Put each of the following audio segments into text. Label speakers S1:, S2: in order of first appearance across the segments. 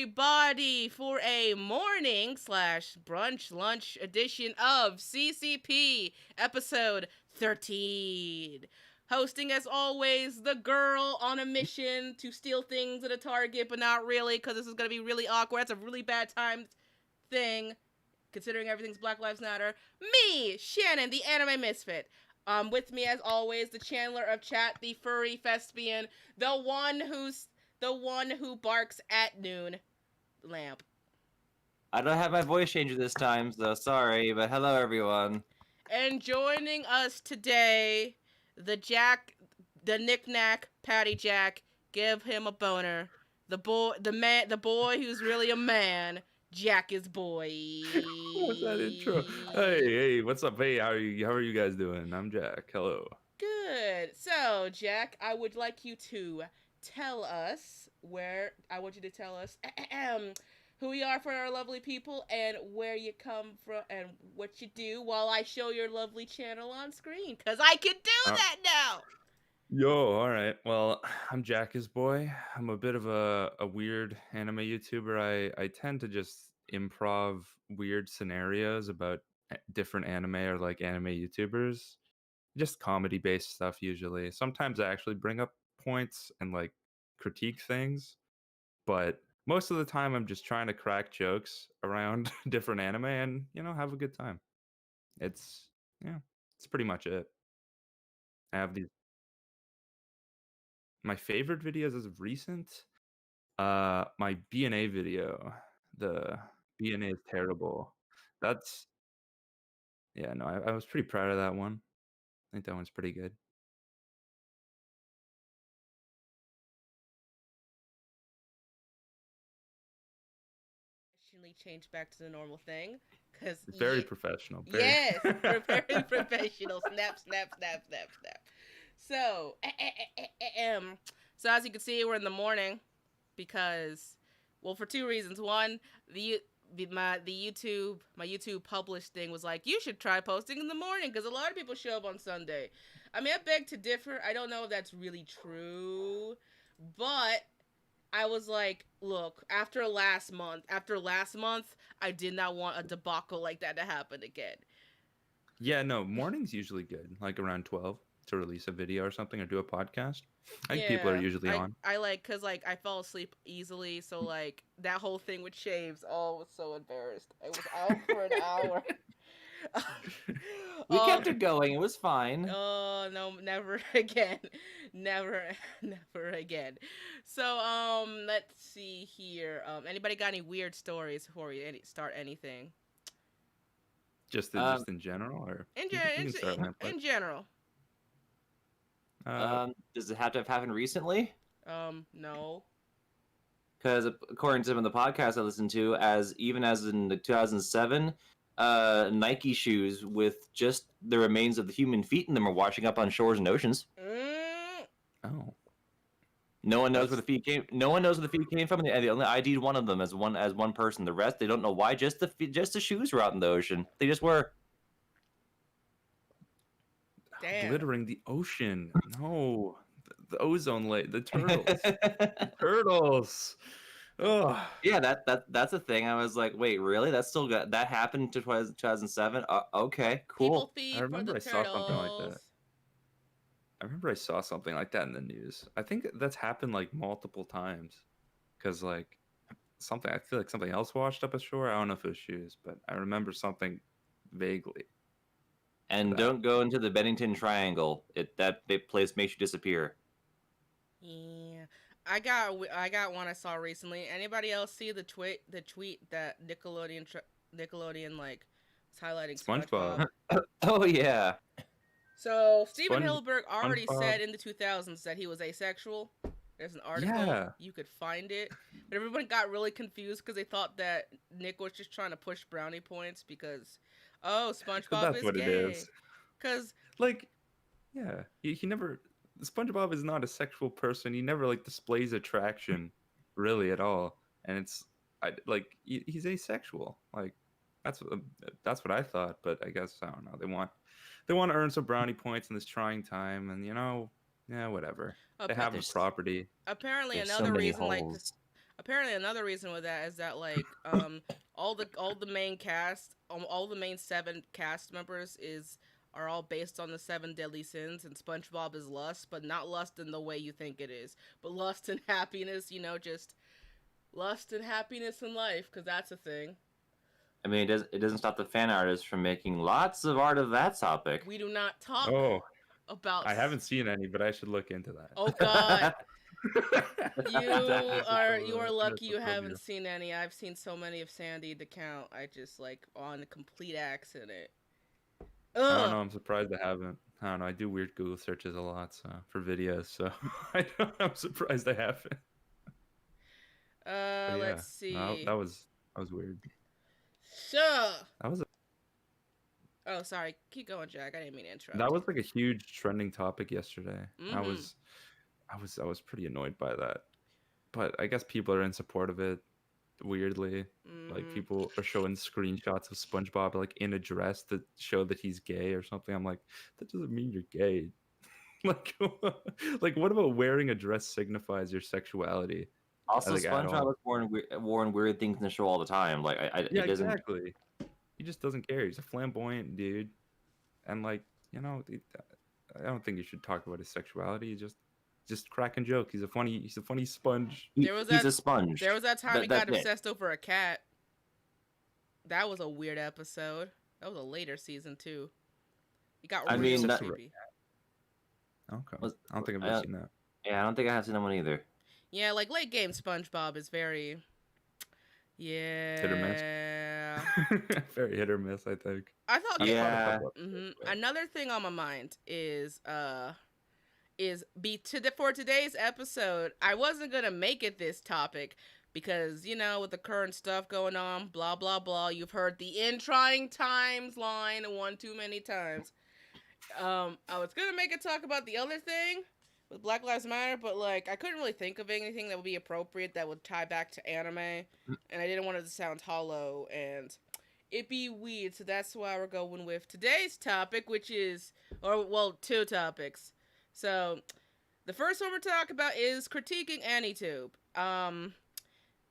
S1: everybody, for a morning slash brunch lunch edition of CCP episode 13. Hosting as always, the girl on a mission to steal things at a Target, but not really, because this is going to be really awkward. That's a really bad time thing, considering everything's Black Lives Matter. Me, Shannen, the anime misfit. With me as always, the Chandler of chat, the furry thespian, the one who barks at noon, Lamp.
S2: I don't have my voice changer this time, so sorry, but hello everyone.
S1: And joining us today, the knick-knack, Patty Jack, give him a boner. The boy who's really a man, Jackisboy.
S3: What's that intro? Hey, what's up? Hey, how are you guys doing? I'm Jack. Hello.
S1: Good. So, Jack, I would like you to tell us who you are for our lovely people and where you come from and what you do while I show your lovely channel on screen, because I can do that now.
S3: Yo, all right. Well, I'm Jackisboy. I'm a bit of a weird anime YouTuber. I tend to just improv weird scenarios about different anime or like anime YouTubers. Just comedy-based stuff usually. Sometimes I actually bring up points and like critique things, but most of the time I'm just trying to crack jokes around different anime and, have a good time. It's it's pretty much it. I have my favorite videos as of recent. My BNA video. The BNA is terrible. That's no, I was pretty proud of that one. I think that one's pretty good.
S1: Change back to the normal thing, because
S3: Very professional.
S1: Yes, we're very professional. Snap, snap, snap, snap, snap. So, so as you can see, we're in the morning because, well, for two reasons. One, my YouTube published thing was like, you should try posting in the morning because a lot of people show up on Sunday. I mean, I beg to differ. I don't know if that's really true, but I was like, look, after last month, I did not want a debacle like that to happen again.
S3: Yeah, no, morning's usually good, like around 12 to release a video or something or do a podcast. I think people are usually on.
S1: I cause like I fell asleep easily, so like that whole thing with shaves, I was so embarrassed. I was out for an hour.
S2: We kept it going. It was fine.
S1: Oh no, never again. Never again. So let's see here. Anybody got any weird stories before we start anything?
S3: Just in general, or
S1: in general.
S2: Does it have to have happened recently?
S1: No.
S2: Because according to some of the podcasts I listened to, even as in 2007, Nike shoes with just the remains of the human feet in them are washing up on shores and oceans.
S3: Oh.
S2: No one knows where the feet came. No one knows where the feet came from. They only ID'd one of them as one person. The rest, they don't know why. Just the shoes were out in the ocean. They just were.
S1: Damn.
S3: Glittering the ocean. No, the ozone layer. The turtles. Turtles. Oh.
S2: Yeah, that's a thing. I was like, wait, really? That still that happened to 2007. Okay, cool.
S1: I remember I saw something like that.
S3: I remember I saw something like that in the news. I think that's happened like multiple times, because like I feel like something else washed up ashore. I don't know if it was shoes, but I remember something vaguely.
S2: And don't go into the Bennington Triangle. That place makes you disappear.
S1: Yeah, I got one I saw recently. Anybody else see the tweet that Nickelodeon like was highlighting SpongeBob?
S2: Oh yeah.
S1: So Steven Hillenburg already said in the 2000s that he was asexual. There's an article.
S3: Yeah.
S1: You could find it. But everyone got really confused because they thought that Nick was just trying to push brownie points because, SpongeBob is gay. Because,
S3: like, yeah, he never... SpongeBob is not a sexual person. He never, like, displays attraction, really, at all. And it's, he's asexual. Like, that's what I thought, but I guess, I don't know. They want to earn some brownie points in this trying time, and, whatever. They have a property.
S1: Apparently, another reason, Apparently, another reason with that is that like all the main cast, all the main 7 cast members are all based on the 7 deadly sins, and SpongeBob is lust, but not lust in the way you think it is, but lust and happiness. Just lust and happiness in life, because that's a thing.
S2: I mean, it doesn't stop the fan artists from making lots of art of that topic.
S1: We do not talk
S3: Oh,
S1: about.
S3: I haven't seen any, but I should look into that.
S1: Oh God.
S3: That's
S1: You are lucky you
S3: a
S1: haven't seen any. I've seen so many of Sandy to count. I just like on a complete accident.
S3: I don't know. I'm surprised I haven't. I don't know. I do weird Google searches a lot for videos, so I'm surprised I haven't. Yeah,
S1: Let's see.
S3: that was weird.
S1: Sure.
S3: That was
S1: Oh, sorry. Keep going, Jack. I didn't mean to interrupt.
S3: that was like a huge trending topic yesterday.
S1: Mm-hmm.
S3: I was pretty annoyed by that, but I guess people are in support of it. Weirdly, like people are showing screenshots of SpongeBob like in a dress to show that he's gay or something. I'm like, that doesn't mean you're gay. like, like what about wearing a dress signifies your sexuality?
S2: Also, SpongeBob has worn weird things in the show all the time. Like,
S3: yeah,
S2: it doesn't.
S3: Exactly. He just doesn't care. He's a flamboyant dude, and like I don't think you should talk about his sexuality. Just crack and joke. He's a funny sponge.
S2: He's a sponge.
S1: There was that time he got obsessed over a cat. That was a weird episode. That was a later season too. He got real creepy.
S3: Okay. I don't think I've ever seen that.
S2: Yeah, I don't think I have seen that one either.
S1: Yeah, like late game SpongeBob is very,
S3: hit or miss. Very hit or miss, I think.
S1: I thought.
S2: Yeah.
S1: Another thing on my mind is for today's episode. I wasn't gonna make it this topic because with the current stuff going on, blah blah blah. You've heard the "in trying times" line one too many times. I was gonna make it talk about the other thing with Black Lives Matter, but like I couldn't really think of anything that would be appropriate that would tie back to anime, and I didn't want it to sound hollow and it'd be weird. So that's why we're going with today's topic, which is, 2 topics. So the first one we're talking about is critiquing Anitube. Anime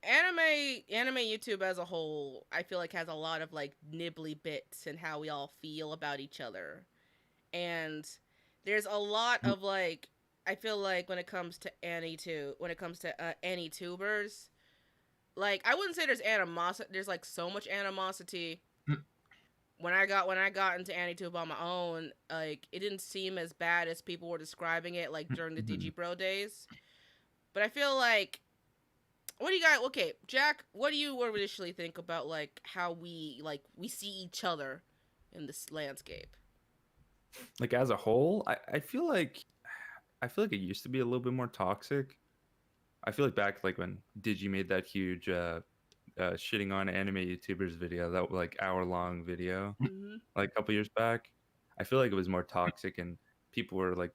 S1: YouTube as a whole, I feel like has a lot of like nibbly bits and how we all feel about each other, and there's a lot of like. I feel like when it comes to anitubers, like I wouldn't say there's animosity. There's like so much animosity. When I got into Anitube on my own, like it didn't seem as bad as people were describing it, like during the Digibro days. But I feel like, what do you guys? Okay, Jack, what do you initially think about like how we see each other in this landscape?
S3: Like as a whole, I feel like it used to be a little bit more toxic. I feel like back like when Digi made that huge shitting on anime YouTubers video, that like hour-long video, like a couple years back. I feel like it was more toxic and people were like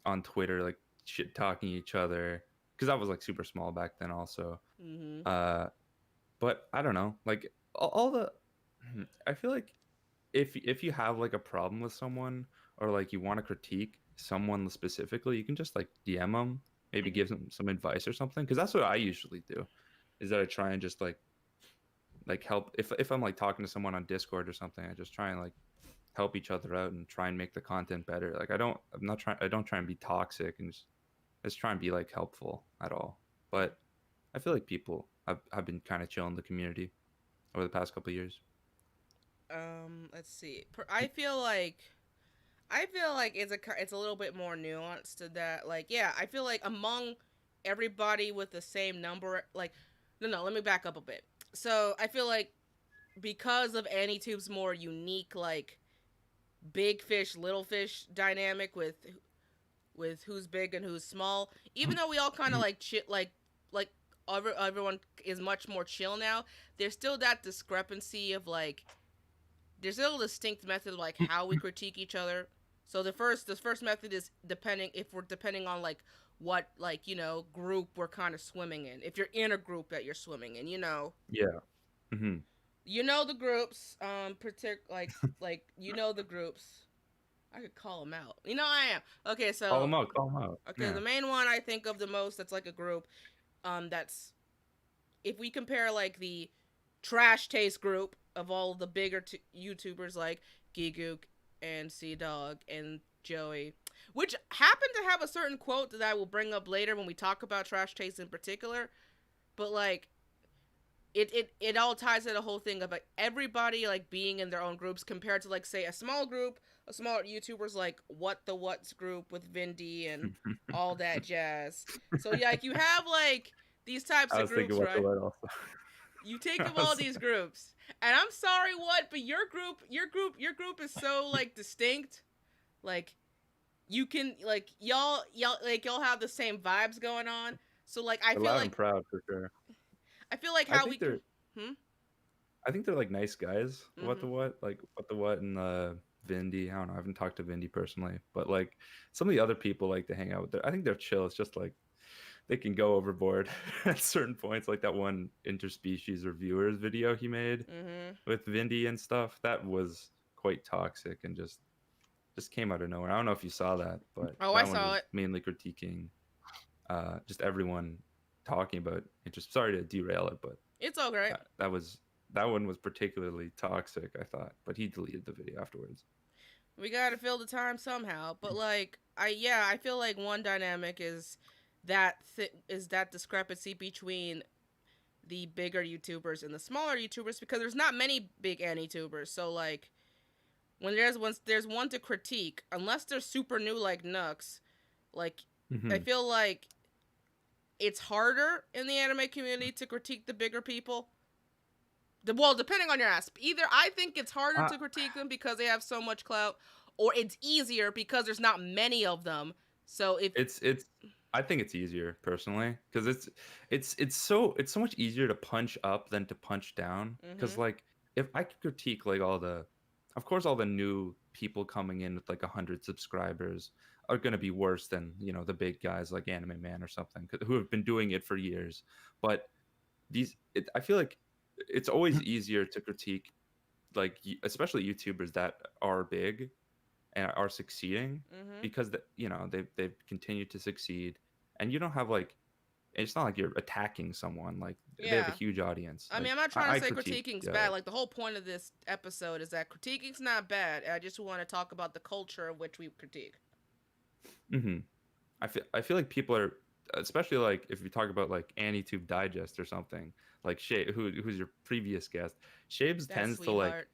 S3: on Twitter like shit talking each other because that was like super small back then also. But I don't know, like all the I feel like if you have like a problem with someone or like you want to critique someone specifically, you can just like DM them, maybe give them some advice or something, because that's what I usually do, is that I try and just like help if I'm like talking to someone on Discord or something. I just try and like help each other out and try and make the content better. Like I don't try and be toxic and just try and be like helpful at all. But I feel like people have been kind of chill in the community over the past couple of years.
S1: Let's see. I feel like it's a little bit more nuanced to that. Like, yeah, I feel like among everybody with the same number, like, no, let me back up a bit. So I feel like because of Anitube's more unique, like, big fish, little fish dynamic with who's big and who's small, even though we all kind of like everyone is much more chill now, there's still that discrepancy of like, there's still a distinct method of like how we critique each other. So the first method is depending on like what like group we're kind of swimming in. If you're in a group that you're swimming in,
S3: Yeah. Mm-hmm.
S1: The groups, like the groups. I could call them out. I am. Okay, so
S3: call them out.
S1: Okay, yeah. The main one I think of the most that's like a group, that's if we compare like the trash taste group of all the bigger YouTubers like Gigguk and Sea Dog and Joey, which happen to have a certain quote that I will bring up later when we talk about trash taste in particular, but like it all ties to the whole thing of like everybody like being in their own groups compared to like say a small group, a smaller YouTubers like What the What's group with Vindy and all that jazz. So yeah, like you have like these types
S3: I
S1: of
S3: was thinking
S1: groups,
S3: what the
S1: right?
S3: what also.
S1: You take
S3: I
S1: of all
S3: was-
S1: these groups, and I'm sorry, what, but your group is so like distinct. Like you can like y'all have the same vibes going on. So like
S3: They're loud and proud for sure.
S1: I feel like
S3: I
S1: how we
S3: think
S1: can.
S3: they're I think they're like nice guys. What
S1: Mm-hmm.
S3: the what? Like what the what and Vindy. I don't know. I haven't talked to Vindy personally, but like some of the other people like to hang out with. I think they're chill. It's just like they can go overboard at certain points. Like that one interspecies reviewers video he made
S1: Mm-hmm.
S3: with Vindy and stuff. That was quite toxic and just came out of nowhere. I don't know if you saw that, but
S1: Oh, I
S3: that one
S1: saw
S3: was
S1: it.
S3: mainly critiquing just everyone talking about interest. Sorry to derail it, but
S1: It's all right.
S3: that one was particularly toxic, I thought, but he deleted the video afterwards.
S1: We gotta fill the time somehow. But like, I feel like one dynamic is that discrepancy between the bigger YouTubers and the smaller YouTubers because there's not many big anitubers. So like, when there's one to critique, unless they're super new like Nux, like I
S3: Hmm.
S1: feel like it's harder in the anime community to critique the bigger people. Well, depending on your ask, either I think it's harder
S3: Uh,
S1: to critique them because they have so much clout, or it's easier because there's not many of them. So if
S3: it's I think it's easier personally because it's so much easier to punch up than to punch down. Because
S1: mm-hmm,
S3: like if I could critique like of course all the new people coming in with like 100 subscribers are going to be worse than the big guys like Anime Man or something who have been doing it for years. But I feel like it's always easier to critique like especially YouTubers that are big and are succeeding
S1: mm-hmm,
S3: because they've continued to succeed, and you don't have like it's not like you're attacking someone. Like they have a
S1: yeah.
S3: huge audience.
S1: I
S3: Like
S1: mean, I'm not trying to
S3: I
S1: say
S3: critique
S1: critiquing's bad. Like the whole point of this episode is that critiquing's not bad. I just want to talk about the culture of which we critique.
S3: hmm I feel like people are, especially like if you talk about like Anitube Digest or something like who's your previous guest. Shabes
S1: That
S3: tends to like
S1: sweetheart.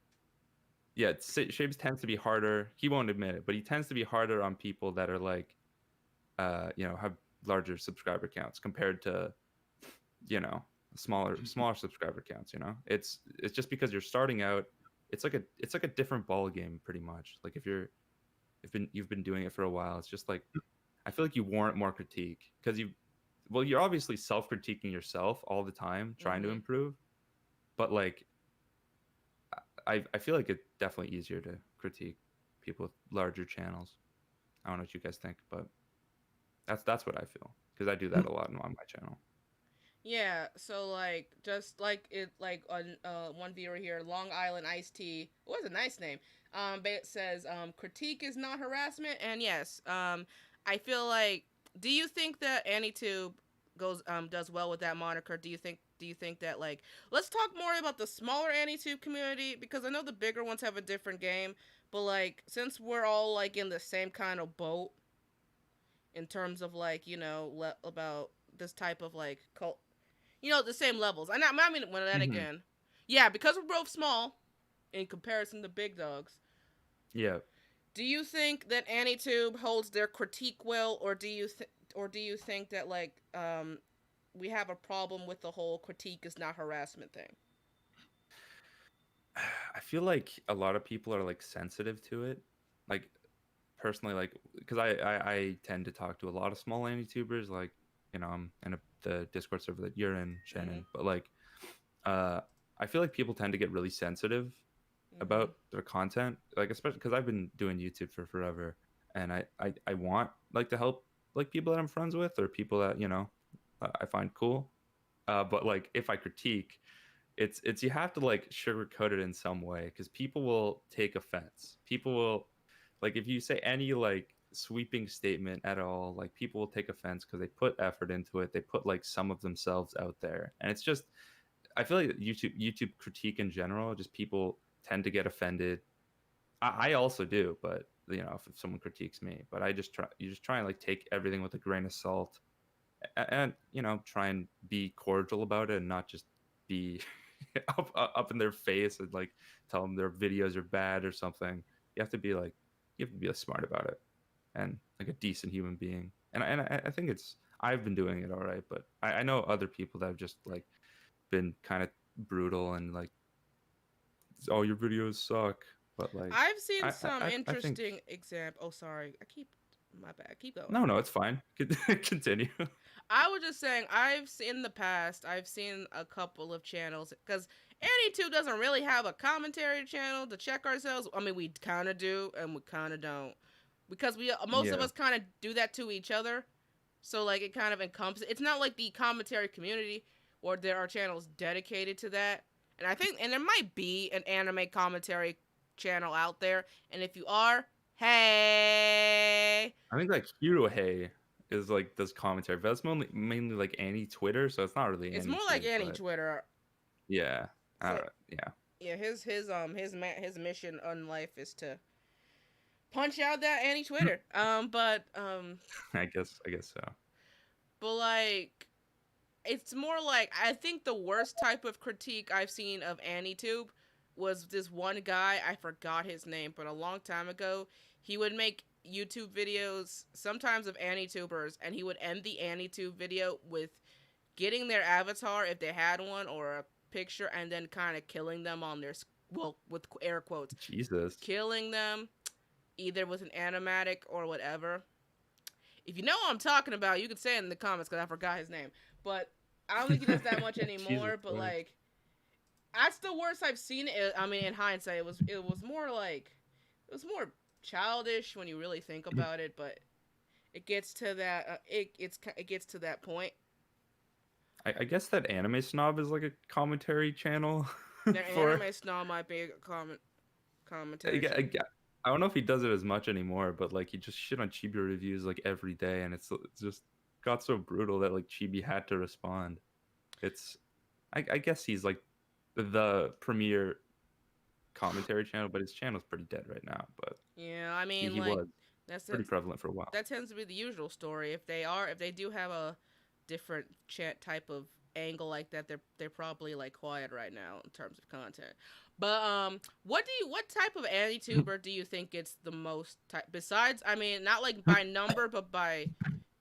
S3: yeah, Shabes tends to be harder. He won't admit it, but he tends to be harder on people that are like have larger subscriber counts compared to you know smaller subscriber counts. It's just because you're starting out. It's like a different ball game pretty much. Like if you've been doing it for a while, it's just like I feel like you warrant more critique because you're obviously self-critiquing yourself all the time trying to
S1: Mm-hmm.
S3: improve, but like I feel like it's definitely easier to critique people with larger channels. I don't know what you guys think, but that's what I feel because I do that a lot on my channel.
S1: Yeah, so like just like it like on one viewer here, Long Island Iced Tea. It was a nice name. But it says critique is not harassment, and yes, I feel like. Do you think that AnyTube does well with that moniker? Do you think that like let's talk more about the smaller AnyTube community because I know the bigger ones have a different game, but like since we're all like in the same kind of boat in terms of like about this type of like cult, the same levels. I mean, well, then
S3: Hmm.
S1: again, yeah, because we're both small in comparison to big dogs.
S3: Yeah.
S1: Do you think that AnyTube holds their critique well, or do you think that like we have a problem with the whole critique is not harassment thing?
S3: I feel like a lot of people are like sensitive to it. Like personally, like because I tend to talk to a lot of small anti-tubers. Like I'm in the Discord server that you're in,
S1: Mhm.
S3: Shannon. But like uh, I feel like people tend to get really sensitive
S1: Mhm.
S3: about their content. Like especially because I've been doing YouTube for forever, and I want like to help like people that I'm friends with or people that I find cool. But like if I critique it's you have to like sugarcoat it in some way because people will take offense. People will like if you say any like sweeping statement at all. Like people will take offense because they put effort into it. They put like some of themselves out there, and it's just I feel like YouTube critique in general, just people tend to get offended. I also do, but if someone critiques me, but you just try and like take everything with a grain of salt, and try and be cordial about it and not just be up in their face and like tell them their videos are bad or something. You have to be like smart about it and like a decent human being. And I think I've been doing it all right, but I know other people that have just like been kind of brutal and like, oh, your videos suck. But like
S1: I've seen some
S3: I think
S1: interesting example. Oh, sorry. My bad. Keep going.
S3: no, it's fine. Continue.
S1: I was just saying, in the past, I've seen a couple of channels, because AnyTube doesn't really have a commentary channel to check ourselves. I mean, we kind of do, and we kind of don't. Because most of
S3: Yeah.
S1: us kind of do that to each other. So, like, it kind of encompasses. It's not like the commentary community, where there are channels dedicated to that. And there might be an anime commentary channel out there. And if you are, hey.
S3: I think like Hirohei is like does commentary, but that's mainly like Twitter, so it's not really
S1: It's more like
S3: but
S1: Twitter.
S3: yeah, I
S1: So,
S3: don't, yeah.
S1: yeah, his mission on life is to punch out that Twitter.
S3: I guess so.
S1: But like, it's more like, I think the worst type of critique I've seen of AnyTube was this one guy, I forgot his name, but a long time ago, he would make YouTube videos, sometimes of AnyTubers, and he would end the AnyTube video with getting their avatar, if they had one, or a picture, and then kind of killing them on their, well, with air quotes,
S3: Jesus.
S1: killing them, either with an animatic or whatever. If you know what I'm talking about, you could say it in the comments, because I forgot his name. But I don't think he does that much anymore.
S3: Jesus,
S1: but
S3: boy.
S1: like, that's the worst I've seen it. I mean, in hindsight, it was more like, it was more childish when you really think about it. But it gets to that. It gets to that point.
S3: I guess that Anime Snob is like a commentary channel.
S1: The anime snob might be a commentary.
S3: I don't know if he does it as much anymore, but like he just shit on Chibi reviews like every day, and it's just got so brutal that like Chibi had to respond. I guess he's like the premier commentary channel, but his channel's pretty dead right now. But
S1: Yeah, I mean,
S3: he
S1: like,
S3: was pretty prevalent for a while.
S1: that tends to be the usual story. If they do have a different type of angle like that, they're probably like quiet right now in terms of content. But what type of anituber do you think gets the most besides, I mean, not like by number, but by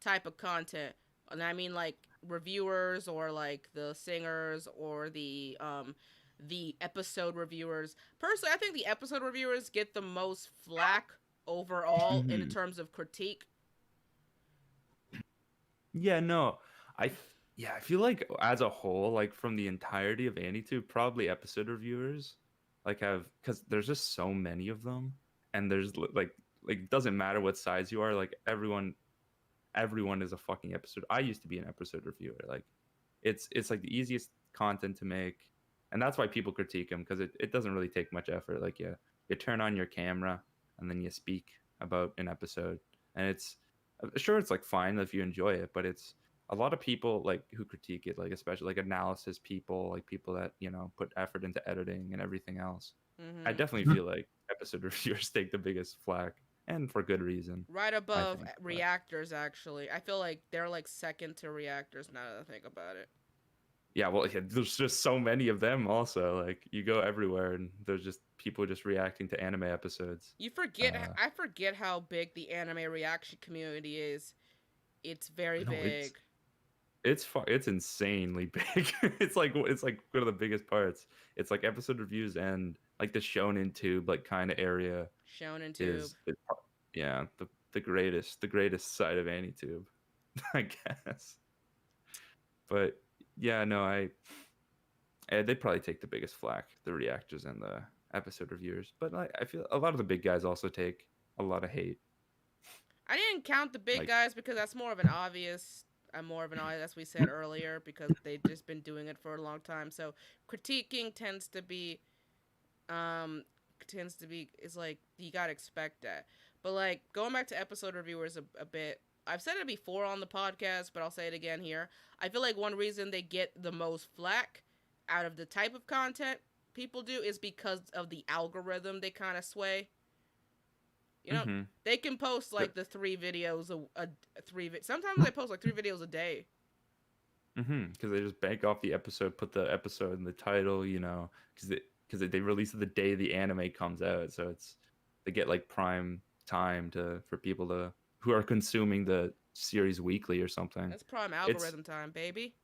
S1: type of content? And I mean like reviewers, or like the singers, or the episode reviewers. Personally, I think the episode reviewers get the most flack overall in terms of critique.
S3: Yeah, no. I feel like as a whole, like from the entirety of AniTube, probably episode reviewers like have, because there's just so many of them, and there's like it doesn't matter what size you are, like everyone is a fucking episode. I used to be an episode reviewer. Like it's like the easiest content to make, and that's why people critique them, because it doesn't really take much effort. Like you turn on your camera and then you speak about an episode, and it's sure it's like fine if you enjoy it, but it's a lot of people like who critique it, like especially like analysis people, like people that put effort into editing and everything else. I definitely feel like episode reviewers take the biggest flack, and for good reason.
S1: Right above
S3: think,
S1: reactors, actually. I feel like they're like second to reactors now that I think about it.
S3: Yeah, well, there's just so many of them also. Like you go everywhere and there's just people just reacting to anime episodes.
S1: You forget I forget how big the anime reaction community is. It's very big.
S3: It's insanely big. it's like one of the biggest parts. It's like episode reviews and like the Shonen Tube like kind of area.
S1: Shonen Tube.
S3: Yeah, the greatest side of AniTube, I guess. But yeah, no, they probably take the biggest flack, the reactors and the episode reviewers. But I feel a lot of the big guys also take a lot of hate.
S1: I didn't count the big guys because that's more of an obvious, as we said earlier, because they've just been doing it for a long time. So critiquing tends to be is like, you gotta expect that. But like going back to episode reviewers a bit, I've said it before on the podcast, but I'll say it again here. I feel like one reason they get the most flack out of the type of content people do is because of the algorithm they kind of sway. You know,
S3: Mm-hmm.
S1: they can post like the 3 videos sometimes they post like 3 videos a day.
S3: Because they just bank off the episode, put the episode in the title, you know, because they release it the day the anime comes out, so they get like prime time for people who are consuming the series weekly or something.
S1: That's prime algorithm time, baby.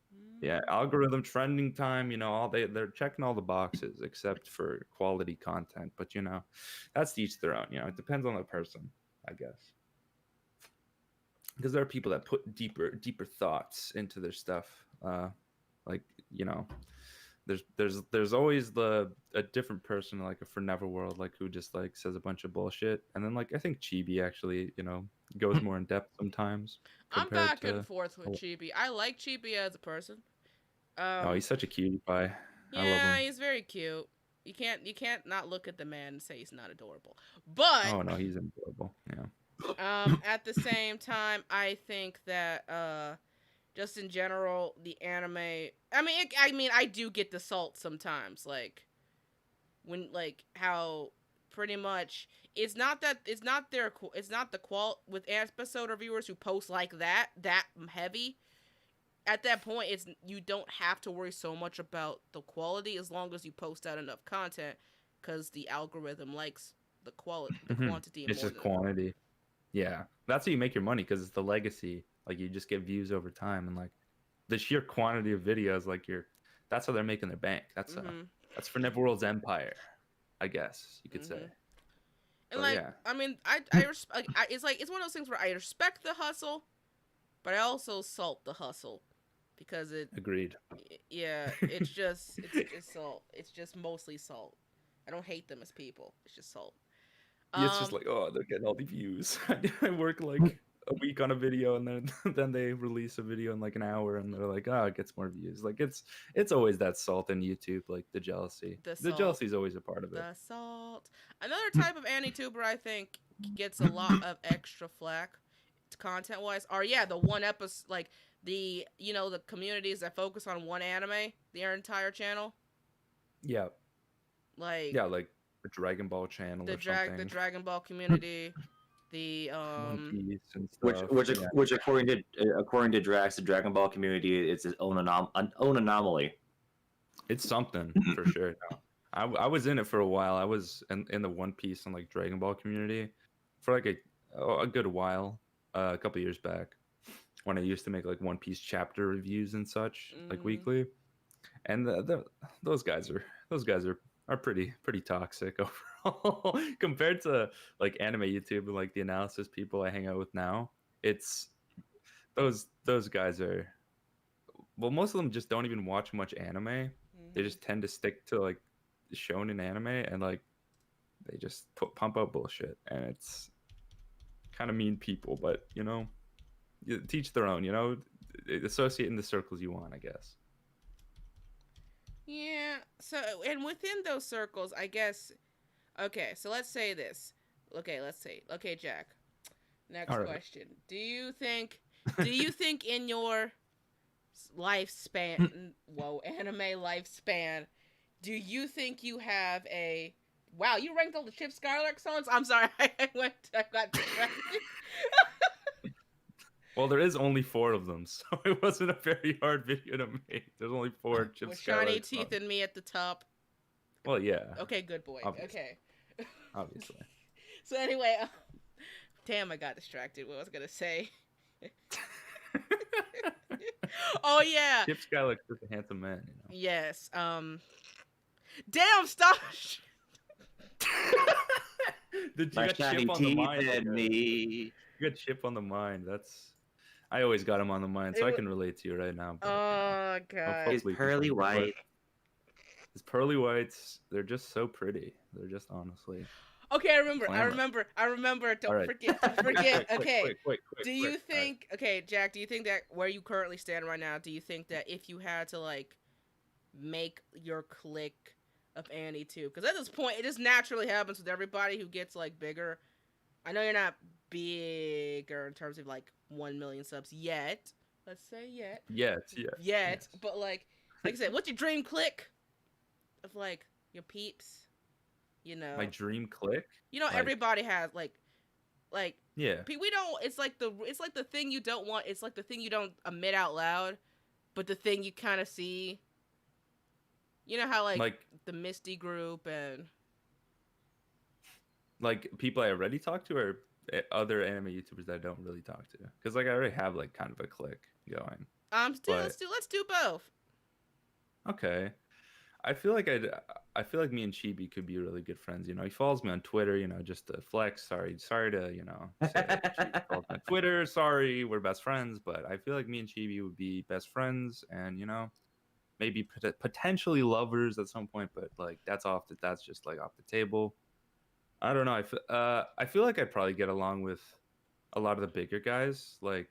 S3: Yeah, algorithm trending time, you know, they're checking all the boxes except for quality content, but you know, that's to each their own, you know, it depends on the person, I guess. Because there are people that put deeper thoughts into their stuff. Like, you know, there's always a different person, like a For Neverworld, like who just like says a bunch of bullshit, and then like I think Chibi actually, you know, goes more in depth sometimes.
S1: I'm back and forth with Chibi. I like Chibi as a person.
S3: Oh, he's such a cutie pie.
S1: Yeah,
S3: I love him.
S1: He's very cute. You can't not look at the man and say he's not adorable. But
S3: oh no, he's adorable. Yeah.
S1: At the same time, I think that just in general, the anime. I mean, I do get the salt sometimes, like when like how pretty much it's not the qual with episode reviewers who post like that heavy. At that point, you don't have to worry so much about the quality as long as you post out enough content, because the algorithm likes the quality, the quantity.
S3: It's just quantity. Yeah, that's how you make your money, because it's the legacy. Like you just get views over time, and like the sheer quantity of videos, like that's how they're making their bank. That's For Neverworld's empire, I guess you could say.
S1: And
S3: but, yeah.
S1: I mean, it's like it's one of those things where I respect the hustle, but I also salt the hustle, because it.
S3: Agreed.
S1: Yeah, it's just it's salt. It's just mostly salt. I don't hate them as people. It's just salt.
S3: It's just like, oh, they're getting all the views. I work like a week on a video, and then they release a video in like an hour, and they're like, oh, it gets more views. Like it's always that salt in YouTube, like the jealousy. The jealousy is always a part of it.
S1: The salt. Another type of anituber I think gets a lot of extra flack, content wise, are the one episode, like the communities that focus on one anime, their entire channel.
S3: Yeah.
S1: Like
S3: the Dragon Ball channel,
S1: the Dragon Ball community, the
S3: One Piece and stuff.
S2: Which according to Drax, the Dragon Ball community, it's its own anomaly.
S3: It's something for sure. No. I was in it for a while. I was in the One Piece and like Dragon Ball community for like a good while, a couple years back, when I used to make like One Piece chapter reviews and such, like weekly. And those guys are pretty toxic overall compared to like anime YouTube and like the analysis people I hang out with now. It's those guys are, well, most of them just don't even watch much anime. They just tend to stick to like shonen anime, and like they just pump out bullshit, and it's kind of mean people, but you know, you teach their own, you know, associate in the circles you want, I guess.
S1: Yeah, so, and within those circles, I guess, okay, so let's say this. Okay, Jack, next question. Do you think in your lifespan, anime lifespan, do you think you have a, wow, you ranked all the Chip Skylark songs? I'm sorry, I got distracted.
S3: Well, there is only 4 of them, so it wasn't a very hard video to make. There's only 4 Chip Skylark
S1: with Shiny Teeth and Me at the top.
S3: Well, yeah.
S1: Okay, good boy.
S3: Obviously.
S1: Okay.
S3: Obviously.
S1: So anyway, damn, I got distracted. What I was gonna say. Oh yeah.
S3: Chip Skylark's just a handsome man, you know.
S1: Yes. Damn, stop.
S3: Did you got Chip on the mind? You got Chip on the mind. I always got him on the mind, so I can relate to you right now. But,
S1: oh god.
S2: He's pearly white.
S3: His pearly whites, they're just so pretty. They're just honestly.
S1: Okay, I remember. Don't forget. Okay.
S3: Quick,
S1: do you think? Right. Okay, Jack. Do you think that where you currently stand right now? Do you think that if you had to like make your clique of Anitube, because at this point it just naturally happens with everybody who gets like bigger, I know you're not bigger in terms of like 1 million subs yet. Let's say yet.
S3: Yes.
S1: But like I said, what's your dream click of like your peeps? You know,
S3: My dream click.
S1: Everybody has like
S3: Yeah.
S1: we don't. It's like the thing you don't want. It's like the thing you don't admit out loud, but the thing you kind of see. You know how like the Misty group and
S3: like people I already talked to, or other anime YouTubers that I don't really talk to, because like I already have like kind of a clique going.
S1: Let's do both.
S3: Okay. I feel like me and Chibi could be really good friends. He follows me on Twitter, just to flex. Sorry to, say that Chibi follows me on Twitter. Sorry, we're best friends, but I feel like me and Chibi would be best friends, and maybe potentially lovers at some point. But like that's just like off the table. I don't know. I feel like I'd probably get along with a lot of the bigger guys, like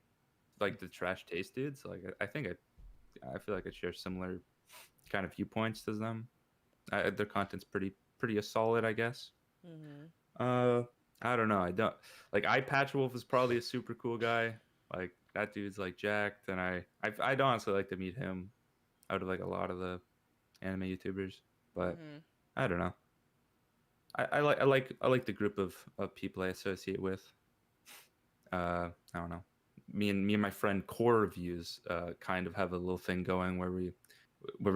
S3: the trash taste dudes. Like I feel like I'd share similar kind of viewpoints as them. Their content's pretty solid, I guess.
S1: Mm-hmm.
S3: I don't know. I don't like. Patch Wolf is probably a super cool guy. Like that dude's like jacked, and I'd honestly like to meet him out of like a lot of the anime YouTubers. But I don't know. I like the group of people I associate with. I don't know. Me and my friend Core Reviews kind of have a little thing going where we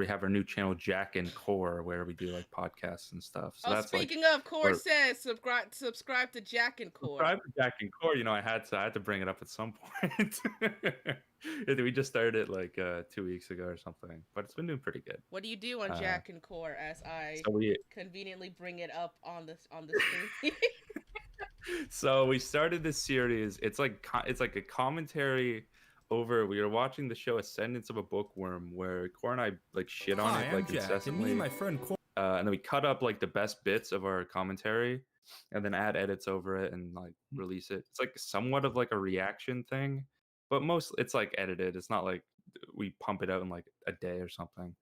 S3: have our new channel Jack and Core, where we do like podcasts and stuff. So that's
S1: speaking of, Core says subscribe to Jack and Core.
S3: Subscribe to Jack and Core. I had to bring it up at some point. We just started it like 2 weeks ago or something, but it's been doing pretty good.
S1: What do you do on Jack and Core as I conveniently bring it up on the screen?
S3: So we started this series. It's like a commentary over. We were watching the show Ascendance of a Bookworm, where Core and I like shit on it like incessantly.
S4: And me and my friend Core.
S3: And then we cut up like the best bits of our commentary, and then add edits over it and like release it. It's like somewhat of like a reaction thing, but it's like edited. It's not like we pump it out in like a day or something.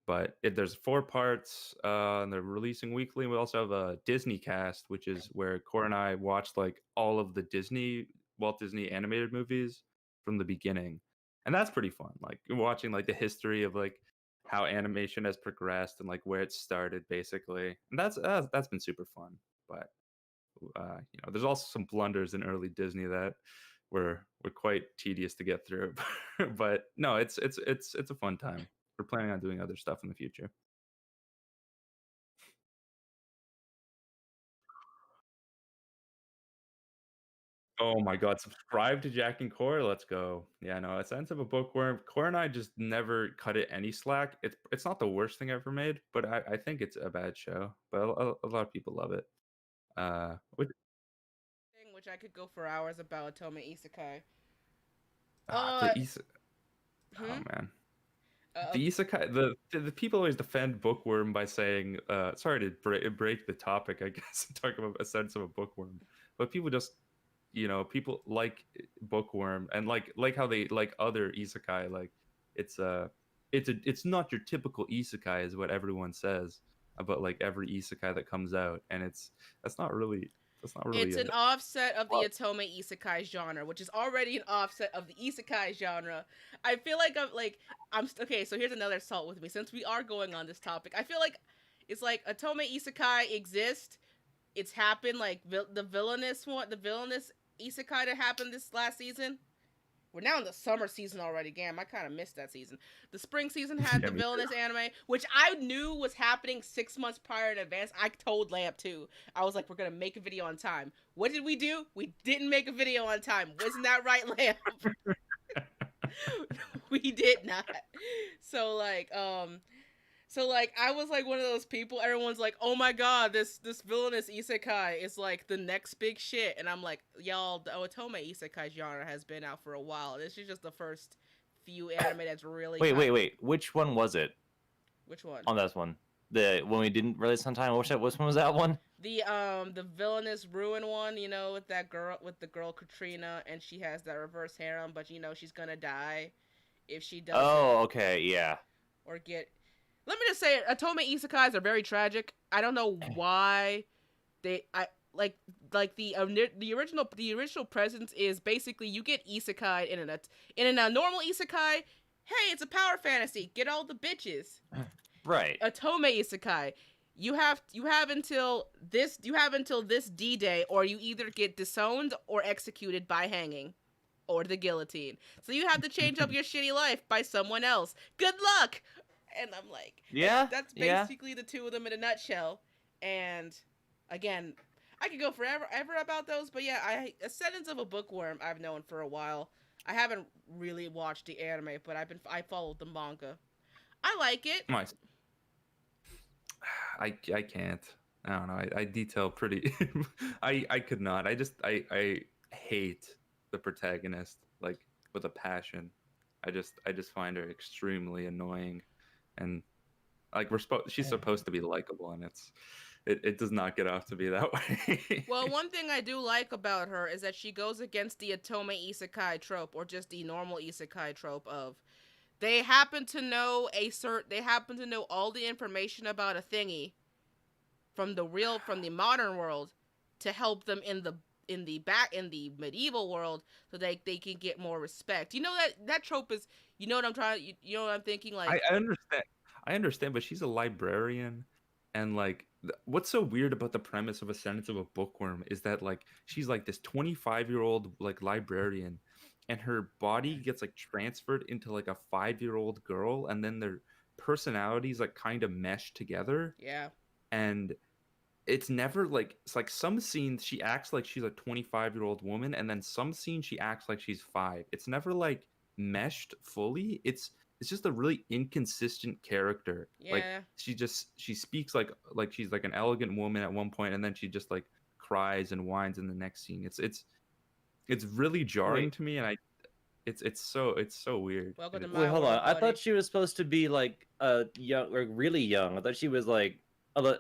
S3: But there's 4 parts, and they're releasing weekly. We also have a Disney cast, which is where Core and I watched like all of the Walt Disney animated movies from the beginning, and that's pretty fun. Like watching like the history of like how animation has progressed and like where it started, basically, and that's been super fun. But there's also some blunders in early Disney that were quite tedious to get through. But no, it's a fun time. We're planning on doing other stuff in the future. Oh my god, subscribe to Jack and Core. Let's go. Yeah, no, a sense of a bookworm. Core and I just never cut it any slack. It's not the worst thing ever made, but I think it's a bad show. But a lot of people love it.
S1: Which I could go for hours about Otome Isekai.
S3: Oh man. The isekai, the people always defend bookworm by saying, sorry to break the topic, I guess, and talk about a sense of a bookworm, but people just, people like bookworm and like how they like other isekai. Like it's not your typical isekai is what everyone says about like every isekai that comes out, and that's not really.
S1: It's an offset of the Otome Isekai genre, which is already an offset of the Isekai genre. I feel like I'm okay. So here's another assault with me. Since we are going on this topic, I feel like it's like Otome Isekai exists. It's happened like the villainous Isekai that happened this last season. We're now in the summer season already. Damn, I kind of missed that season. The spring season had the villainous anime, which I knew was happening 6 months prior in advance. I told Lamp too. I was like, we're going to make a video on time. What did we do? We didn't make a video on time. Wasn't that right, Lamp? We did not. So I was like one of those people. Everyone's like, "Oh my god, this villainous isekai is like the next big shit," and I'm like, "Y'all, the Otome isekai genre has been out for a while. This is just the first few anime that's really."
S2: Wait. Which one was it?
S1: Which one?
S2: On that one, the when we didn't release on time. Which one was that one?
S1: The villainous ruin one. With the girl Katrina, and she has that reverse harem, but she's gonna die if she doesn't.
S2: Oh, okay, yeah.
S1: Or get. Let me just say, Otome isekais are very tragic. I don't know why the original presence is basically you get isekai in a normal isekai. Hey, it's a power fantasy. Get all the bitches.
S2: Right.
S1: Otome isekai. You have until this D-Day, or you either get disowned or executed by hanging or the guillotine. So you have to change up your shitty life by someone else. Good luck. And I'm like,
S2: Yeah.
S1: that's basically the two of them in a nutshell. And again, I could go forever about those, but yeah, Ascendance of a Bookworm I've known for a while. I haven't really watched the anime, but I followed the manga. I like it.
S3: Nice. I can't. I don't know. I detail pretty. I could not. I hate the protagonist like with a passion. I just find her extremely annoying, and like she's supposed to be likable, and it does not get off to be that way.
S1: Well, one thing I do like about her is that she goes against the Otome isekai trope, or just the normal isekai trope of they happen to know all the information about a thingy from the modern world to help them in the medieval world, so they can get more respect. You know that trope is, you know what I'm trying, you know what I'm thinking, like
S3: I understand, but she's a librarian, and like what's so weird about the premise of Ascendance of a Bookworm is that like she's like this 25-year-old like librarian, and her body gets like transferred into like a 5-year-old girl, and then their personalities like kind of mesh together.
S1: Yeah.
S3: And it's never like, it's like some scenes she acts like she's a 25-year-old woman, and then some scenes she acts like she's 5. It's never like meshed fully. It's just a really inconsistent character.
S1: Yeah.
S3: Like she speaks like she's like an elegant woman at one point, and then she just like cries and whines in the next scene. It's really jarring to me, and it's so weird.
S1: Welcome to
S2: Wait,
S1: my
S2: hold
S1: world,
S2: on. I
S1: buddy.
S2: thought she was supposed to be like young or really young. I thought she was like I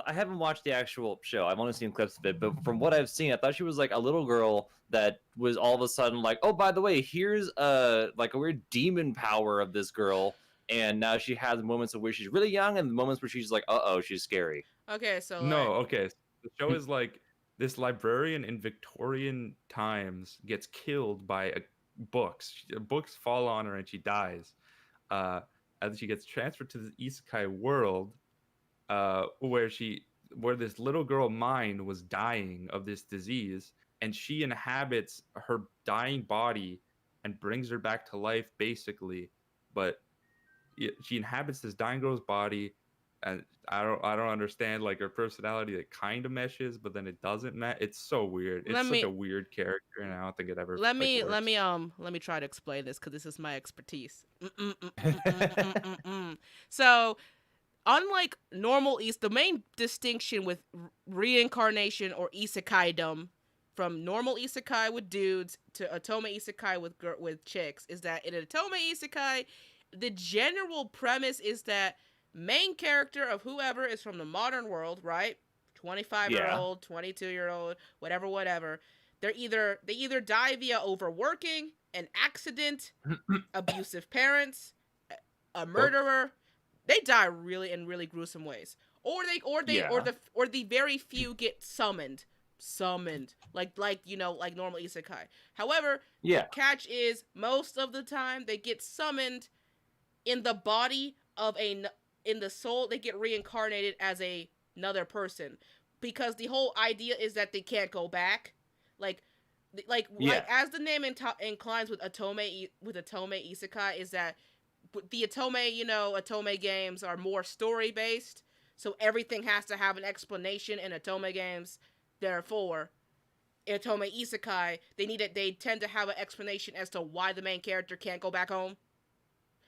S2: haven't watched the actual show. I've only seen clips of it, but from what I've seen, I thought she was like a little girl that was all of a sudden like, oh, by the way, here's like a weird demon power of this girl, and now she has moments of where she's really young and moments where she's like, uh-oh, she's scary.
S1: Okay, so
S3: Okay. So the show is like this librarian in Victorian times gets killed by books. Books fall on her and she dies. As she gets transferred to the isekai world, where this little girl mind was dying of this disease, and she inhabits her dying body and brings her back to life basically, but she inhabits this dying girl's body, and I don't understand like her personality. It kind of meshes, but then it doesn't match. It's so weird. It's such a weird character, and I don't think it ever
S1: let me try to explain this, because this is my expertise. So unlike normal the main distinction with reincarnation or isekai-dom from normal isekai with dudes to Otome isekai with chicks is that in an Otome isekai, the general premise is that main character of whoever is from the modern world, right? 25-year-old, 22-year-old, whatever. They either die via overworking, an accident, abusive parents, a murderer. They die in really gruesome ways, or the very few get summoned, like normal isekai. However, the catch is most of the time they get summoned in the body of in the soul. They get reincarnated as another person, because the whole idea is that they can't go back, like as the name inclines with Otome isekai, is that the Otome games are more story based, so everything has to have an explanation in Otome games. Therefore, in Otome isekai, they tend to have an explanation as to why the main character can't go back home.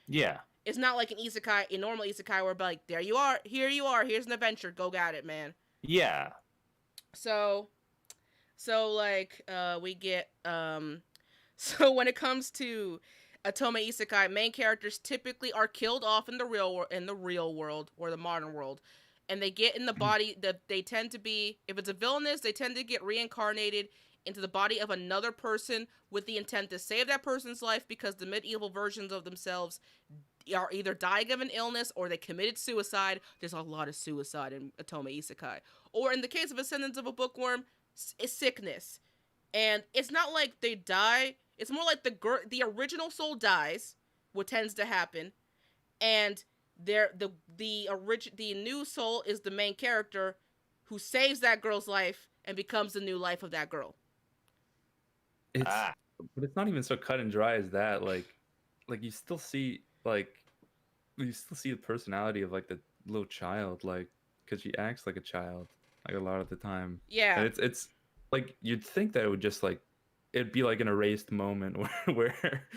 S2: Yeah.
S1: It's not like a normal isekai where like, there you are, here's an adventure, go get it, man.
S2: Yeah.
S1: So like we get so when it comes to Otome isekai, main characters typically are killed off in the real world or the modern world, and they get in the body that they tend to be, if it's a villainess, they tend to get reincarnated into the body of another person with the intent to save that person's life, because the medieval versions of themselves are either dying of an illness or they committed suicide. There's a lot of suicide in Otome Isekai. Or in the case of Ascendants of a Bookworm, it's sickness. And it's not like they die. It's more like the original soul dies, what tends to happen, and the new soul is the main character who saves that girl's life and becomes the new life of that girl.
S3: But it's not even so cut and dry as that. Like you still see the personality of like the little child, like because she acts like a child like a lot of the time.
S1: Yeah,
S3: and it's like you'd think that it would just like it'd be like an erased moment where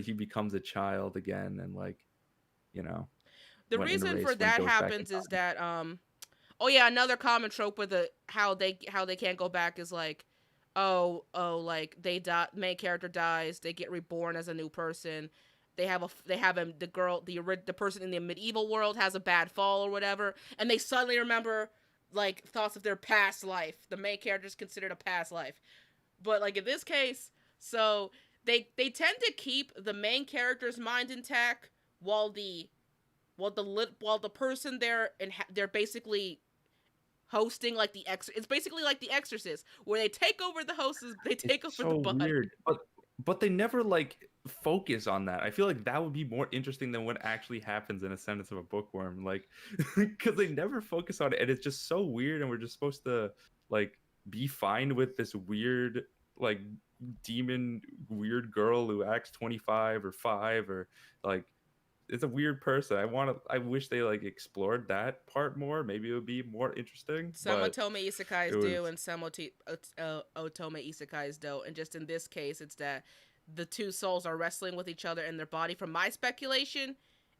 S3: he becomes a child again, and like
S1: the reason for that happens is that another common trope with how they can't go back is like like they die, main character dies, they get reborn as a new person. The person in the medieval world has a bad fall or whatever, and they suddenly remember like thoughts of their past life. The main character is considered a past life, but like in this case, so they tend to keep the main character's mind intact while the person there and they're basically hosting like it's basically like The Exorcist, where they take over the hosts, they take over the body.
S3: Weird. But they never like focus on that. I feel like that would be more interesting than what actually happens in Ascendance of a Bookworm, like because they never focus on it, and it's just so weird. And we're just supposed to like be fine with this weird like demon weird girl who acts 25 or 5 or like it's a weird person. I wish they like explored that part more. Maybe it would be more interesting.
S1: Some Otome Isekais do, and some Otome Isekais don't. And just in this case, it's that the two souls are wrestling with each other in their body, from my speculation,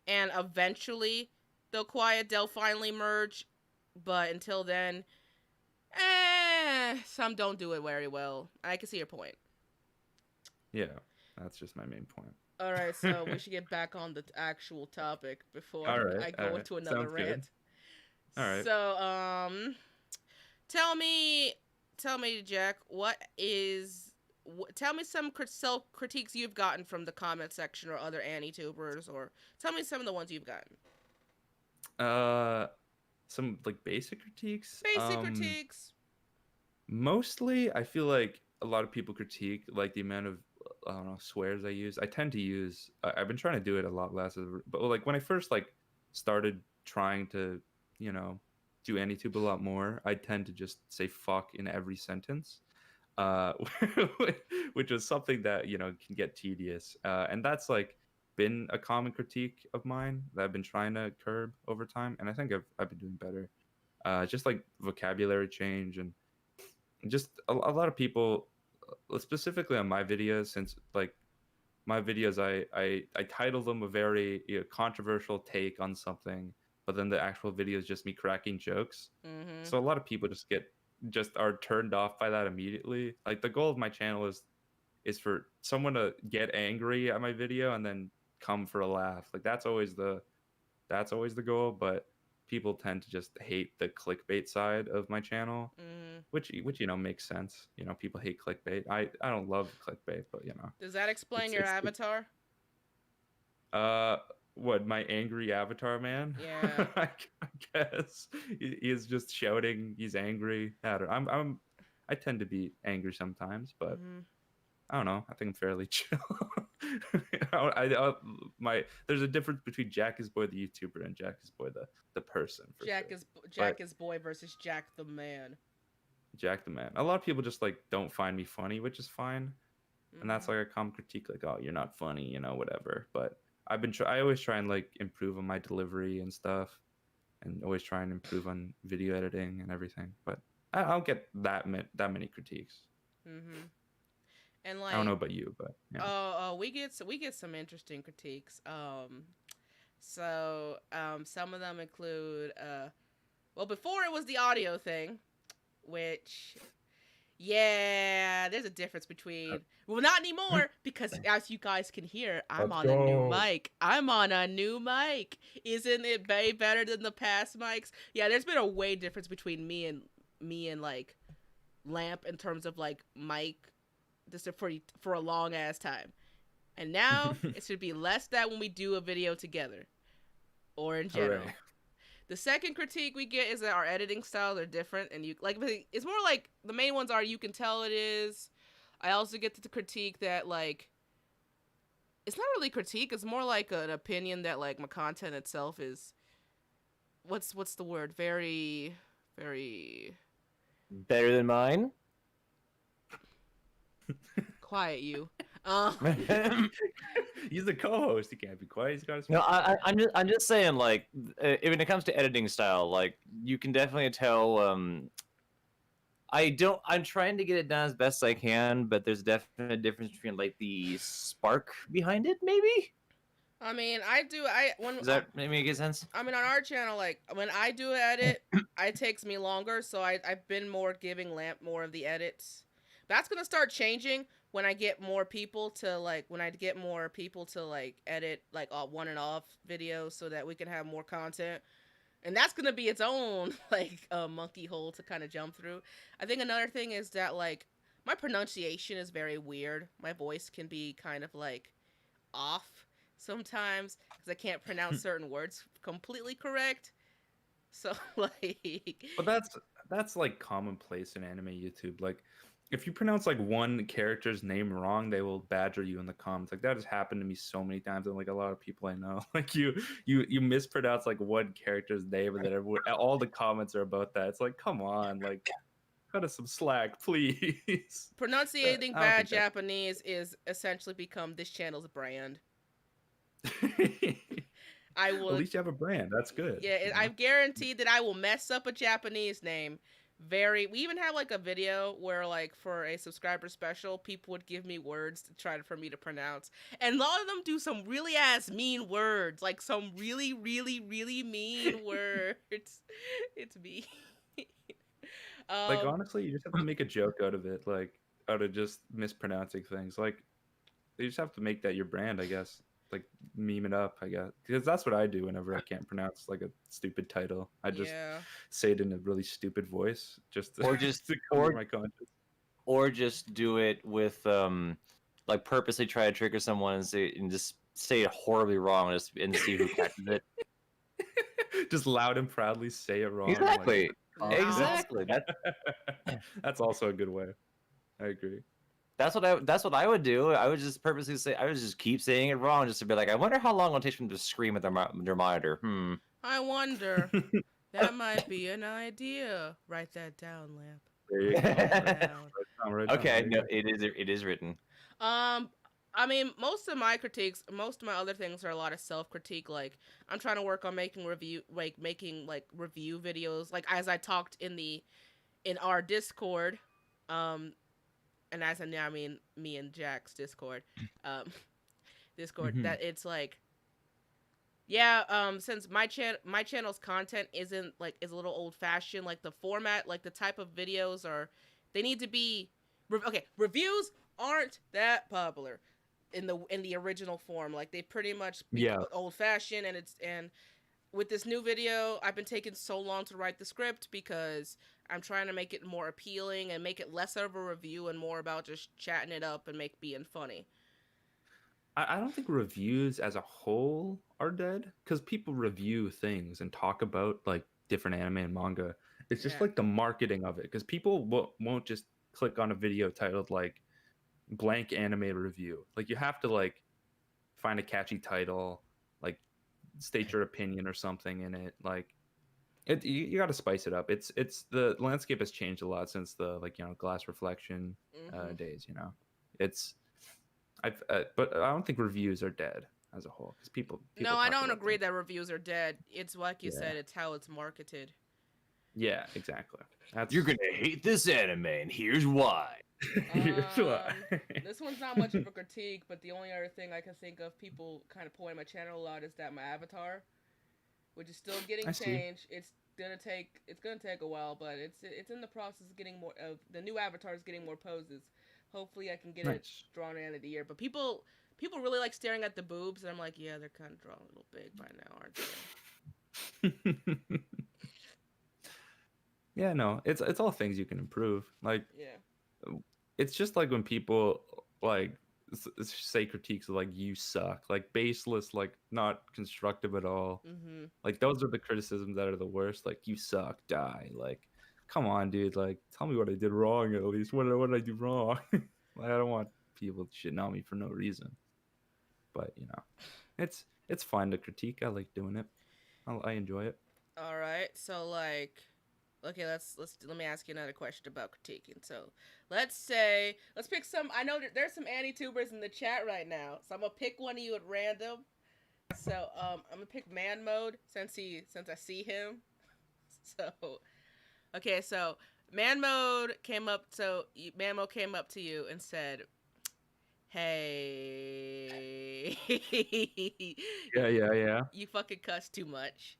S1: and eventually they'll finally merge. But until then, some don't do it very well. I can see your point.
S3: Yeah, that's just my main point.
S1: All right, so we should get back on the actual topic before I go into another rant.
S3: All right.
S1: So, tell me, Jack, tell me some self critiques you've gotten from the comment section or other anitubers, or tell me some of the ones you've gotten.
S3: Some like basic critiques.
S1: Critiques.
S3: Mostly, I feel like a lot of people critique like the amount of swears I use. I tend to use. I've been trying to do it a lot less, but like when I first like started trying to, do Anitube a lot more, I tend to just say fuck in every sentence, which was something that can get tedious, and that's like been a common critique of mine that I've been trying to curb over time, and I think I've been doing better. Just like vocabulary change and just a lot of people. Specifically on my videos, since like my videos I title them a very controversial take on something, but then the actual video is just me cracking jokes.
S1: Mm-hmm.
S3: So a lot of people just are turned off by that immediately. Like the goal of my channel is for someone to get angry at my video and then come for a laugh. Like that's always the goal, but people tend to just hate the clickbait side of my channel, which makes sense. People hate clickbait. I don't love clickbait, but
S1: Does that explain your avatar?
S3: What, my angry avatar man?
S1: Yeah.
S3: I guess he is just shouting. He's angry. I tend to be angry sometimes, but I don't know. I think I'm fairly chill. There's a difference between Jackisboy the YouTuber and Jackisboy the person.
S1: Jackisboy versus Jack the man.
S3: Jack the man. A lot of people just like don't find me funny, which is fine, and that's like a common critique, like, oh, you're not funny, whatever. But I always try and like improve on my delivery and stuff, and always try and improve on video editing and everything. But I don't get that many critiques.
S1: Mm-hmm. And like,
S3: I don't know about you, but yeah.
S1: We get some interesting critiques. Some of them include before it was the audio thing, which there's a difference between not anymore, because as you guys can hear, I'm on a new mic. I'm on a new mic. Isn't it way better than the past mics? Yeah, there's been a way difference between me and like Lamp in terms of like mic. This for a long ass time, And now it should be less that when we do a video together or in general.
S3: Hooray.
S1: The second critique we get is that our editing styles are different, and you like it's more like the main ones are you can tell it is. I also get the critique that like it's not really critique, it's more like an opinion that like my content itself is what's the word? Very
S2: Better than mine.
S1: quiet you.
S3: He's the co-host. He can't be quiet. He's got to speak.
S2: No, I'm just saying, like, when it comes to editing style, like, you can definitely tell. I'm trying to get it done as best I can, but there's definitely a difference between like the spark behind it, maybe.
S1: I mean,
S2: Does that make sense?
S1: I mean, on our channel, like when I do edit, it takes me longer, so I've been more giving Lamp more of the edits. That's gonna start changing when I get more people to like edit like on and off videos so that we can have more content. And that's gonna be its own like monkey hole to kind of jump through. I think another thing is that like my pronunciation is very weird. My voice can be kind of like off sometimes because I can't pronounce certain words completely correct. So like,
S3: But that's like commonplace in anime YouTube. Like, if you pronounce like one character's name wrong, they will badger you in the comments. Like that has happened to me so many times, and like a lot of people I know, like you mispronounce like one character's name, and then all the comments are about that. It's like, come on, like cut us some slack, please.
S1: Pronunciating bad Japanese is essentially become this channel's brand. I will.
S3: At least you have a brand. That's good.
S1: Yeah, I've guaranteed that I will mess up a Japanese name. We even have like a video where like for a subscriber special, people would give me words to try for me to pronounce, and a lot of them do some really ass mean words, like some really mean words. It's me.
S3: Like honestly, you just have to make a joke out of it, like out of just mispronouncing things. Like you just have to make that your brand, I guess. Like meme it up, I guess, because that's what I do whenever I can't pronounce like a stupid title. I just say it in a really stupid voice, just to, to cover my conscience.
S2: Or just do it with like purposely try to trigger someone and just say it horribly wrong and see who catches it.
S3: Just loud and proudly say it wrong.
S2: Exactly.
S3: Like,
S2: exactly.
S3: That's also a good way. I agree.
S2: That's what I would do. I would just purposely say, I would just keep saying it wrong, just to be like, I wonder how long it'll take them to scream at their monitor.
S1: I wonder. That might be an idea. Write that down, Lamp.
S3: There you go.
S2: Okay, no, it is written.
S1: I mean, most of my other things are a lot of self-critique. Like, I'm trying to work on making review videos. Like, as I talked in our Discord, and as I now, I mean me and Jack's Discord, that it's like, since my channel's content is a little old fashioned, like the format, like the type of videos they need to be, reviews aren't that popular in the original form. Like they pretty much old fashioned, and with this new video, I've been taking so long to write the script because I'm trying to make it more appealing and make it less of a review and more about just chatting it up and being funny.
S3: I don't think reviews as a whole are dead, because people review things and talk about like different anime and manga. It's just like the marketing of it, because people won't just click on a video titled like blank anime review. Like you have to like find a catchy title, like state your opinion or something in it. Like you got to spice it up. It's the landscape has changed a lot since the glass reflection days. But I don't think reviews are dead as a whole, because people
S1: no, I don't agree that reviews are dead. It's like you said, it's how it's marketed.
S3: Yeah, exactly.
S2: You're gonna hate this anime, and here's why.
S1: This one's not much of a critique, but the only other thing I can think of people kind of pointing my channel a lot is that my avatar, which is still getting changed. It's gonna take a while, but it's in the process of getting more of the new avatar is getting more poses. Hopefully I can get it drawn in at the year. But people really like staring at the boobs, and I'm like, yeah, they're kind of drawn a little big by now, aren't they?
S3: Yeah, no, it's all things you can improve. Like, it's just like when people like say critiques of like you suck, like baseless, like not constructive at all.
S1: Mm-hmm.
S3: Like those are the criticisms that are the worst. Like you suck, die. Like, come on, dude. Like, tell me what I did wrong at least. What did I do wrong? Like, I don't want people shitting on me for no reason. But it's fun to critique. I like doing it. I enjoy it.
S1: All right. So like, okay, let me ask you another question about critiquing. So let's pick some. I know that there's some anitubers in the chat right now, so I'm gonna pick one of you at random. So I'm gonna pick man mode since I see him. So okay, so man mode came up. So man mode came up to you and said, "Hey,
S3: Yeah.
S1: you fucking cuss too much."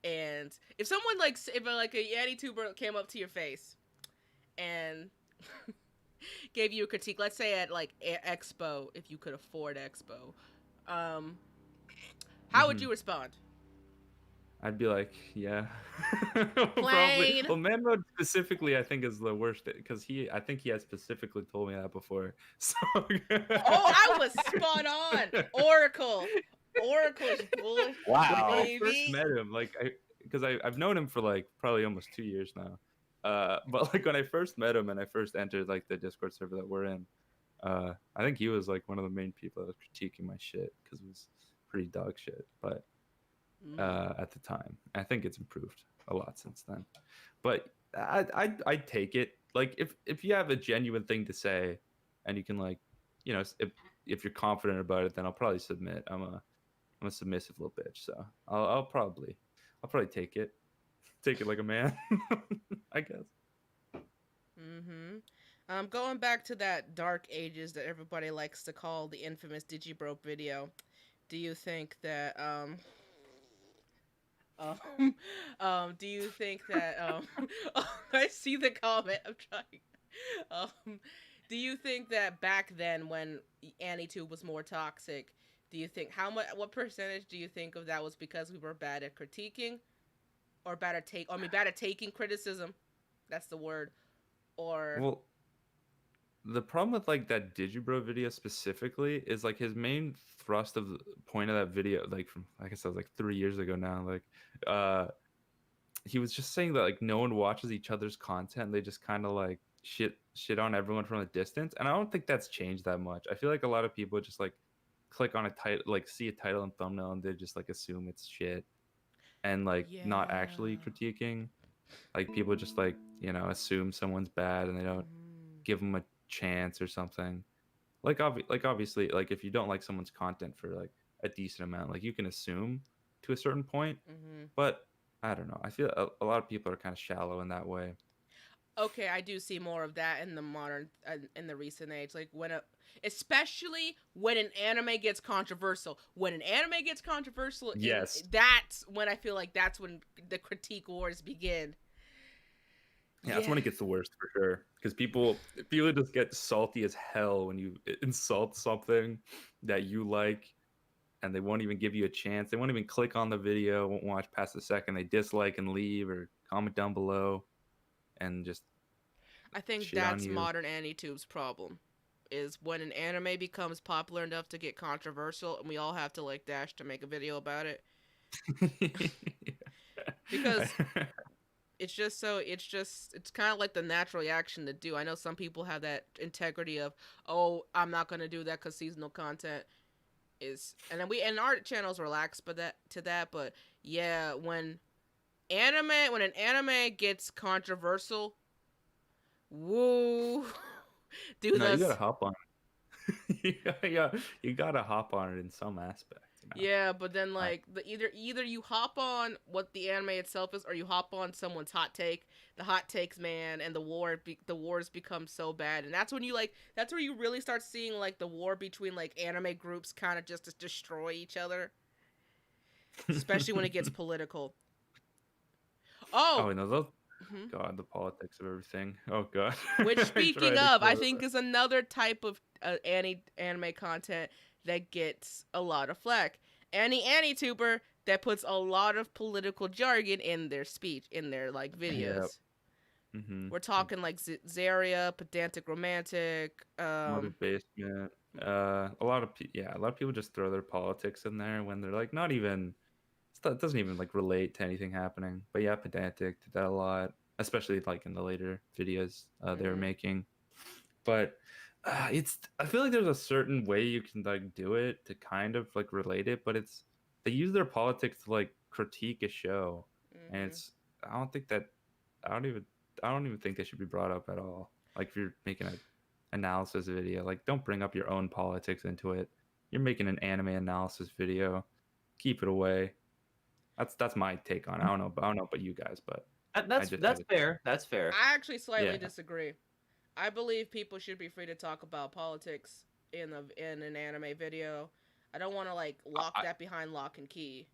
S1: And if someone like a anituber came up to your face and gave you a critique, let's say at like Expo, if you could afford Expo, how would you respond?
S3: I'd be like, yeah.
S1: Plain.
S3: Probably. Well, man mode specifically, I think is the worst because I think he has specifically told me that before. So.
S1: Oh, I was spot on. Oracle's boy.
S2: Wow.
S3: When I first met him, like because I've known him for like probably almost 2 years now. But like when I first met him and I first entered like the Discord server that we're in, I think he was like one of the main people that was critiquing my shit because it was pretty dog shit. But at the time, I think it's improved a lot since then. But I'd take it. Like if you have a genuine thing to say, and you can like, if you're confident about it, then I'll probably submit. I'm a submissive little bitch, so I'll probably take it like a man. I guess.
S1: Going back to that dark ages that everybody likes to call the infamous Digibroke video, do you think that do you think that I see the comment, I'm trying. Do you think that back then when Anitube was more toxic, do you think what percentage do you think of that was because we were bad at critiquing or bad at taking criticism? That's the word. Or
S3: well, the problem with like that Digibro video specifically is like his main thrust of the point of that video, like from I guess that was like 3 years ago now, like he was just saying that like no one watches each other's content. They just kind of like shit on everyone from a distance, and I don't think that's changed that much. I feel like a lot of people just like click on a title, like see a title and thumbnail, and they just like assume it's shit and like not actually critiquing. Like people just like assume someone's bad and they don't give them a chance or something. Like obviously, like if you don't like someone's content for like a decent amount, like you can assume to a certain point. But I don't know. I feel a lot of people are kind of shallow in that way.
S1: Okay, I do see more of that in the recent age. Like especially when an anime gets controversial. When an anime gets controversial,
S3: yes,
S1: that's when I feel like that's when the critique wars begin.
S3: Yeah, that's when it gets the worst for sure. Because people just get salty as hell when you insult something that you like, and they won't even give you a chance. They won't even click on the video, won't watch past a second. They dislike and leave or comment down below, and just.
S1: I think that's modern Anitube's problem. Is when an anime becomes popular enough to get controversial, and we all have to like dash to make a video about it. Because it's kind of like the natural reaction to do. I know some people have that integrity of, oh, I'm not going to do that because seasonal content is, and then our channels relax but yeah, when an anime gets controversial, woo.
S3: You gotta hop on it. you gotta hop on it in some aspect.
S1: Yeah, but then like either you hop on what the anime itself is, or you hop on someone's hot take. The hot takes, man, and the wars become so bad, and that's when that's where you really start seeing like the war between like anime groups kind of just to destroy each other, especially when it gets political.
S3: Oh no, those. God, the politics of everything. Oh God.
S1: Which, speaking of, I think is another type of anime content that gets a lot of flack. Anituber that puts a lot of political jargon in their speech, in their like videos. Yep. We're talking like Zarya, Pedantic Romantic,
S3: Morbid Basement. A lot of people just throw their politics in there when they're like not even. It doesn't even like relate to anything happening. But yeah, pedantic did that a lot, especially like in the later videos they were making. But I feel like there's a certain way you can like do it to kind of like relate it, but they use their politics to like critique a show, and I don't think that I don't even think they should be brought up at all. Like if you're making an analysis video, like don't bring up your own politics into it. You're making an anime analysis video, keep it away. That's my take on it. I don't know about you guys, but
S2: that's fair. That's fair.
S1: I actually slightly disagree. I believe people should be free to talk about politics in an anime video. I don't want to like lock that behind lock and key.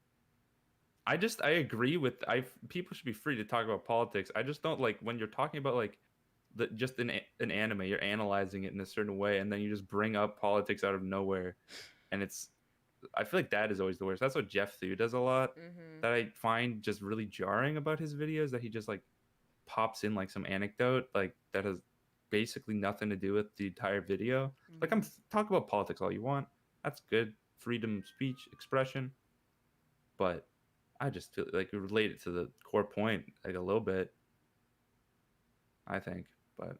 S3: I agree with people should be free to talk about politics. I just don't like when you're talking about like just an anime, you're analyzing it in a certain way, and then you just bring up politics out of nowhere, and I feel like that is always the worst. That's what Jeff Thu does a lot. That I find just really jarring about his videos. That he just like pops in like some anecdote like that has basically nothing to do with the entire video. Like talk about politics all you want. That's good, freedom of speech, expression. But I just feel like you relate it to the core point like a little bit. I think, but.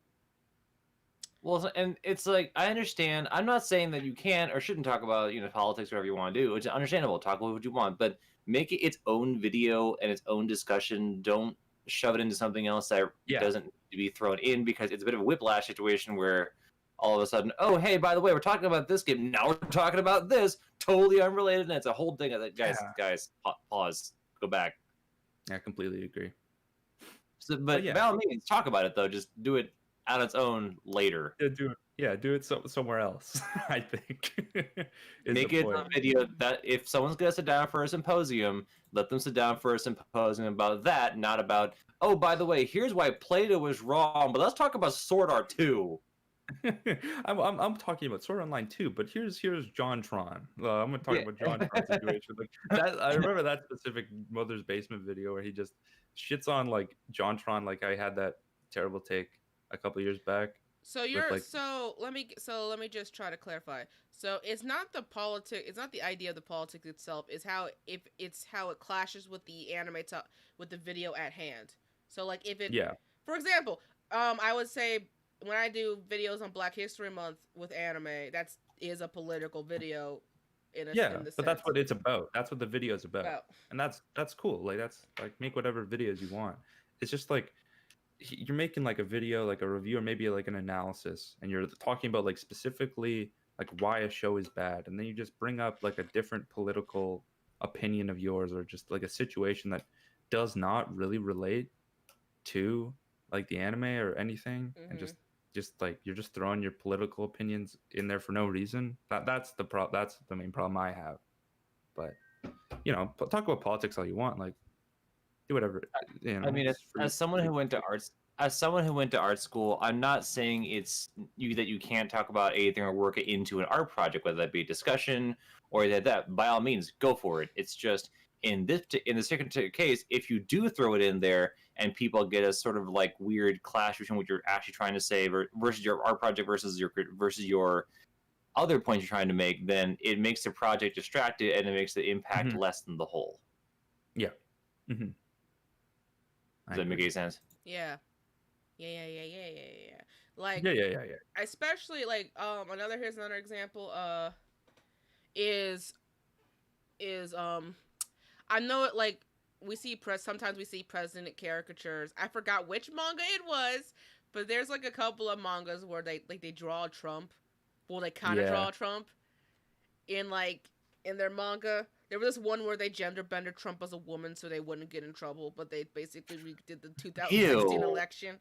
S2: Well, and it's like I understand. I'm not saying that you can or shouldn't talk about politics or whatever you want to do. It's understandable. Talk about what you want, but make it its own video and its own discussion. Don't shove it into something else that doesn't need to be thrown in, because it's a bit of a whiplash situation where all of a sudden, oh hey, by the way, we're talking about this game. Now we're talking about this, totally unrelated, and it's a whole thing. Guys, pause, go back.
S3: Yeah, I completely agree.
S2: So, but by all means, talk about it though. Just do it on its own later.
S3: Do it somewhere else. I think.
S2: Make it a video that if someone's gonna sit down for a symposium, let them sit down for a symposium about that, not about, oh, by the way, here's why Plato was wrong, but let's talk about Sword Art 2.
S3: I'm talking about Sword Art Online 2, but here's JonTron. I'm gonna talk about JonTron's situation. Like that, I remember that specific Mother's Basement video where he just shits on like JonTron. Like I had that terrible take a couple years back.
S1: So let me just try to clarify. So it's not the idea of the politics itself. It's how it clashes with the with the video at hand. So like for example, I would say when I do videos on Black History Month with anime, that is a political video.
S3: But that's what it's about. That's what the video is about. And that's cool. Like that's like make whatever videos you want. It's just like you're making like a video, like a review, or maybe like an analysis, and you're talking about like specifically like why a show is bad, and then you just bring up like a different political opinion of yours, or just like a situation that does not really relate to like the anime or anything, and just like you're just throwing your political opinions in there for no reason. That's the main problem I have. But talk about politics all you want, like do whatever.
S2: I mean, as someone who went to art school, I'm not saying that you can't talk about anything or work it into an art project, whether that be a discussion or that. By all means, go for it. It's just in this particular case, if you do throw it in there and people get a sort of like weird clash between what you're actually trying to say versus your art project versus your other points you're trying to make, then it makes the project distracted and it makes the impact less than the whole.
S3: Yeah.
S2: Does that make any sense?
S1: Yeah. Like especially like here's another example is I know it like sometimes we see president caricatures. I forgot which manga it was, but there's like a couple of mangas where they draw Trump. Well, they kind of draw Trump in their manga. There was this one where they gender bended Trump as a woman so they wouldn't get in trouble, but they basically redid the 2016 election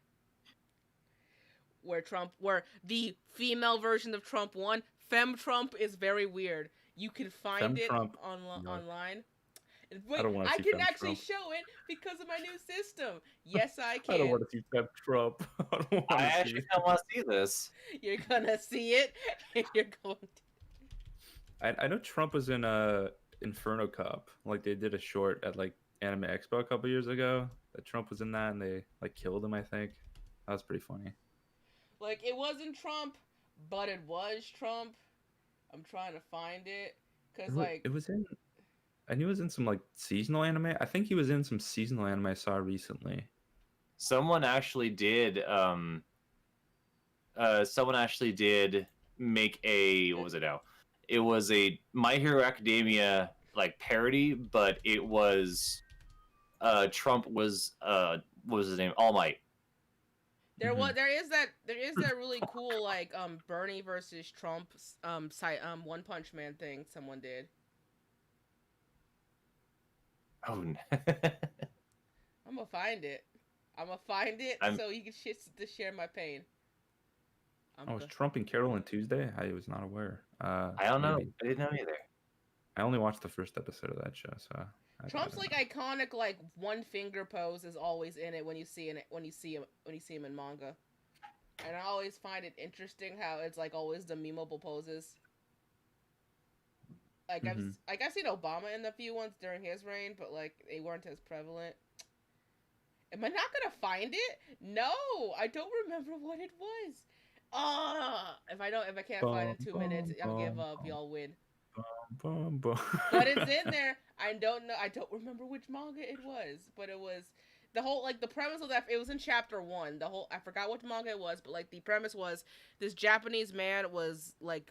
S1: where the female version of Trump won. Femme Trump is very weird. You can find it online. Wait, I can actually show it because of my new system. Yes, I can.
S3: I don't want to see Femme Trump.
S2: I actually don't want to see this.
S1: You're gonna see it. And you're going to.
S3: I know Trump was in Inferno Cop. Like they did a short at like Anime Expo a couple years ago. That Trump was in that, and they like killed him. I think that was pretty funny.
S1: Like it wasn't Trump, but it was Trump. I'm trying to find it because
S3: It was in. I knew he was in some like seasonal anime. I think he was in some seasonal anime I saw recently.
S2: Someone actually did. Someone actually did make a, what was it now? It was a My Hero Academia like parody, but it was Trump was what was his name? All Might.
S1: there is that really cool like Bernie versus Trump One Punch Man thing someone did.
S2: Oh,
S1: I'm gonna find it. So you can to share my pain.
S3: Was Trump and Carol on Tuesday? I was not aware.
S2: I don't know. I didn't know either.
S3: I only watched the first episode of that show, so.
S1: Trump's like iconic, like one finger pose is always in it when you see him in manga, and I always find it interesting how it's like always the memeable poses. Like I've seen Obama in a few ones during his reign, but like they weren't as prevalent. Am I not gonna find it? No, I don't remember what it was. If I can't find it in 2 minutes, I'll give up. Y'all win. But it's in there. I don't remember which manga it was, but it was the whole like the premise of that. It was in chapter 1. I forgot what manga it was, but like the premise was this Japanese man was like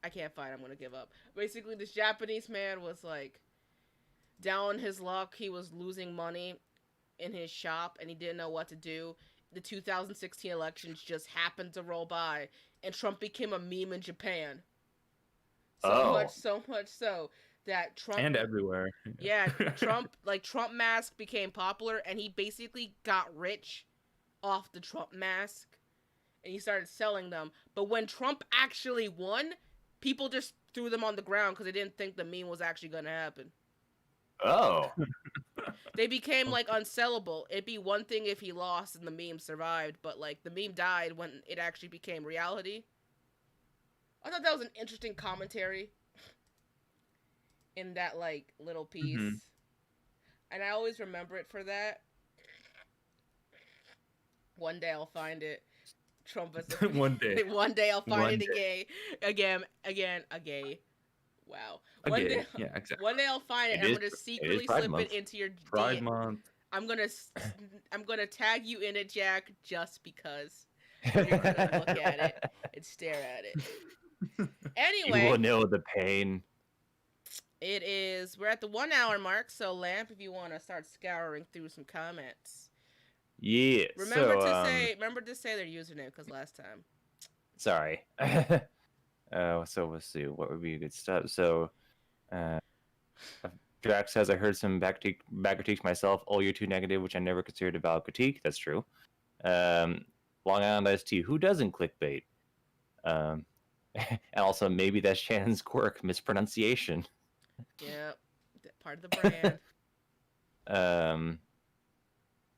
S1: I can't find it, I'm gonna give up. Basically, this Japanese man was like down on his luck. He was losing money in his shop and he didn't know what to do. The 2016 elections just happened to roll by and Trump became a meme in Japan. So much so that Trump
S3: and everywhere.
S1: Yeah, Trump mask became popular and he basically got rich off the Trump mask and he started selling them. But when Trump actually won, people just threw them on the ground because they didn't think the meme was actually going to happen.
S2: Oh.
S1: They became like unsellable. It'd be one thing if he lost and the meme survived, but like the meme died when it actually became reality. I thought that was an interesting commentary in that like little piece. And I always remember it for that. One day I'll find it. Trump is
S3: one day
S1: I'll find it again. Wow. One day I'll find it and I'm gonna secretly slip it into your
S3: Pride Month.
S1: I'm gonna tag you in it, Jack, just because you're gonna look at it and stare at it. Anyway,
S2: you will know the pain.
S1: We're at the 1 hour mark, so Lamp, if you want to start scouring through some comments.
S2: Yeah.
S1: Remember to say their username because last time.
S2: Sorry. So let's see what would be a good stuff. So, Drax says I heard some back critiques myself. Oh, you're too negative, which I never considered a valid critique. That's true. Long Island ST, who doesn't clickbait? And also maybe that's Shannon's quirk, mispronunciation.
S1: Yep, part of the brand.